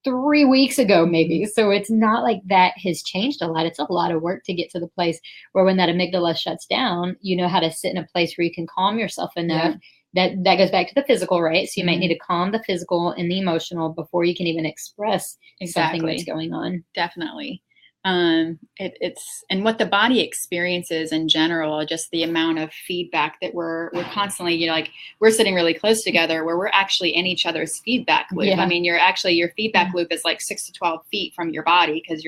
3 weeks ago, maybe. So it's not like that has changed a lot. It's a lot of work to get to the place where when that amygdala shuts down, you know how to sit in a place where you can calm yourself enough. That goes back to the physical, right? So you might need to calm the physical and the emotional before you can even express something that's going on. Definitely. It's, and what the body experiences in general, just the amount of feedback that we're constantly, like we're sitting really close together where we're actually in each other's feedback loop. I mean, your feedback loop is like 6 to 12 feet from your body, because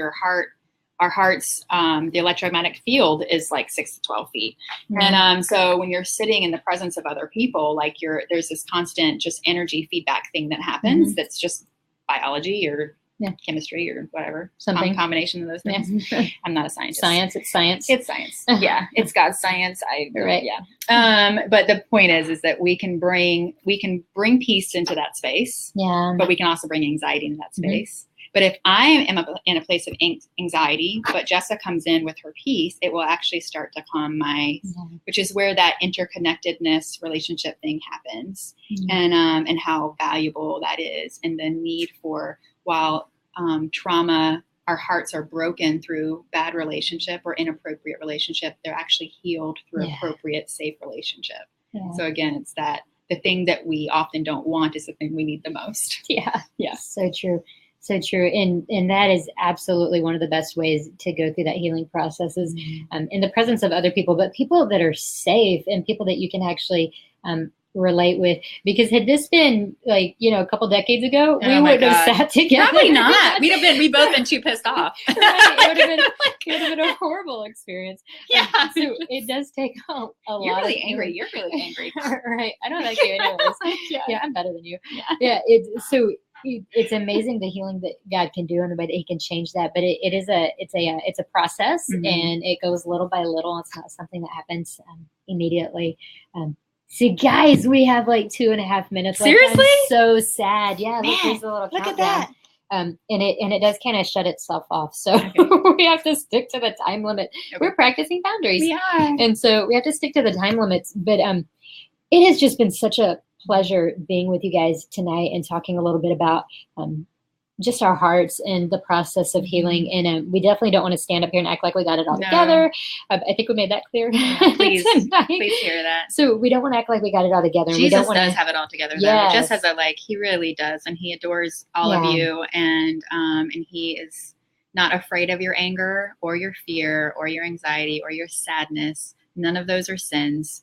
our heart's, the electromagnetic field is like 6 to 12 feet. And so when you're sitting in the presence of other people, like there's this constant just energy feedback thing that happens. That's just biology or chemistry or whatever, something combination of those things. I'm not a scientist. It's science. It's science. Yeah, it's God's science. Right. Yeah. But the point is that we can bring peace into that space. Yeah. But we can also bring anxiety into that space. But if I am in a place of anxiety, but Jessa comes in with her peace, it will actually start to calm which is where that interconnectedness relationship thing happens, and how valuable that is, and the need for, while trauma, our hearts are broken through bad relationship or inappropriate relationship, they're actually healed through appropriate, safe relationship. Yeah. So again, it's that the thing that we often don't want is the thing we need the most. Yeah. Yeah. So true. So true. And that is absolutely one of the best ways to go through that healing process is in the presence of other people, but people that are safe and people that you can actually relate with. Because had this been like, a couple decades ago, we would have sat together. Probably not. We both been too pissed off. Right. It would have been a horrible experience. Yeah. So it does take a lot. You're really angry. You're really angry. Right. I don't like you anyways. Yeah, I'm better than you. Yeah. It's amazing the healing that God can do and the way that He can change that. But it's a process, and it goes little by little. It's not something that happens immediately. See, guys, we have like 2.5 minutes. Seriously? I'm so sad. Yeah, man, there's a little look countdown. At that. And it does kind of shut itself off. So we have to stick to the time limit. Okay. We're practicing boundaries. We are. And so we have to stick to the time limits. But it has just been such a pleasure being with you guys tonight and talking a little bit about just our hearts and the process of healing. And we definitely don't want to stand up here and act like we got it all together. I think we made that clear. Yeah, please hear that. So we don't want to act like we got it all together. Jesus does have it all together. Yes. Just as He really does. And He adores all of you. And He is not afraid of your anger or your fear or your anxiety or your sadness. None of those are sins.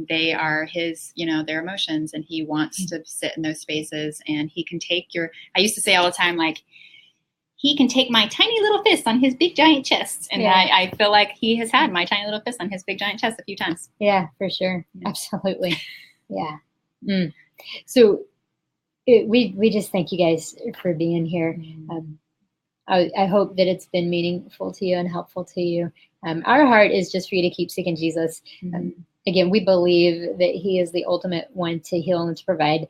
They are His, their emotions, and He wants to sit in those spaces, and He can take I used to say all the time, like, he can take my tiny little fist on his big giant chest. And Yeah. I feel like he has had my tiny little fist on his big giant chest a few times. Yeah, for sure. Yeah. Absolutely. Yeah. So we just thank you guys for being here. I hope that it's been meaningful to you and helpful to you. Our heart is just for you to keep seeking Jesus. Again, we believe that he is the ultimate one to heal and to provide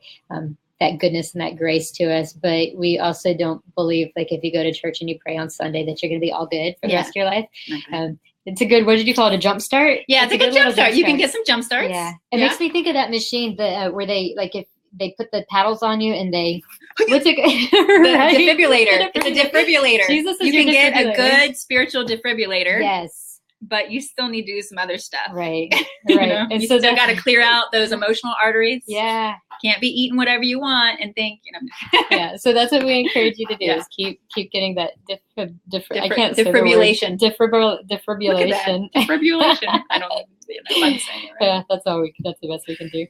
that goodness and that grace to us. But we also don't believe, like, if you go to church and you pray on Sunday, that you're going to be all good for the rest of your life. Okay. It's a good, what did you call it, a jump start? Yeah, it's a good jump start. You can get some jump starts. Yeah. It makes me think of that machine that where they, like, if they put the paddles on you and they, what's it? The defibrillator. It's a defibrillator. Jesus is you can get a defibrillator. good spiritual defibrillator. Yes. But you still need to do some other stuff. Right. You Right. know? And You so still got to clear out those emotional arteries. Yeah. Can't be eating whatever you want and think, Yeah. So that's what we encourage you to do, Yeah. is keep getting that I can't Defibrillation. say the word. Defibrillation. Defibrillation. I don't know if I'm saying it right. Yeah, that's the best we can do.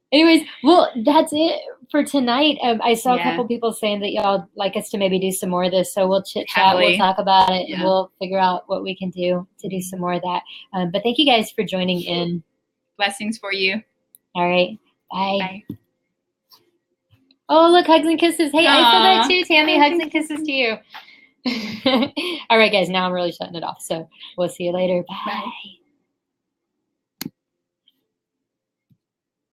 Anyways, well, that's it for tonight. I saw a couple people saying that y'all like us to maybe do some more of this, so we'll chit chat, Happily. we'll talk about it, and Yeah. we'll figure out what we can do to do some more of that. But thank you guys for joining in. Blessings for you. All right, bye. Bye. Oh, look, hugs and kisses. Hey, I saw that Aw. too, Tammy. Hugs and kisses to you. All right, guys, now I'm really shutting it off. So we'll see you later. Bye. Bye.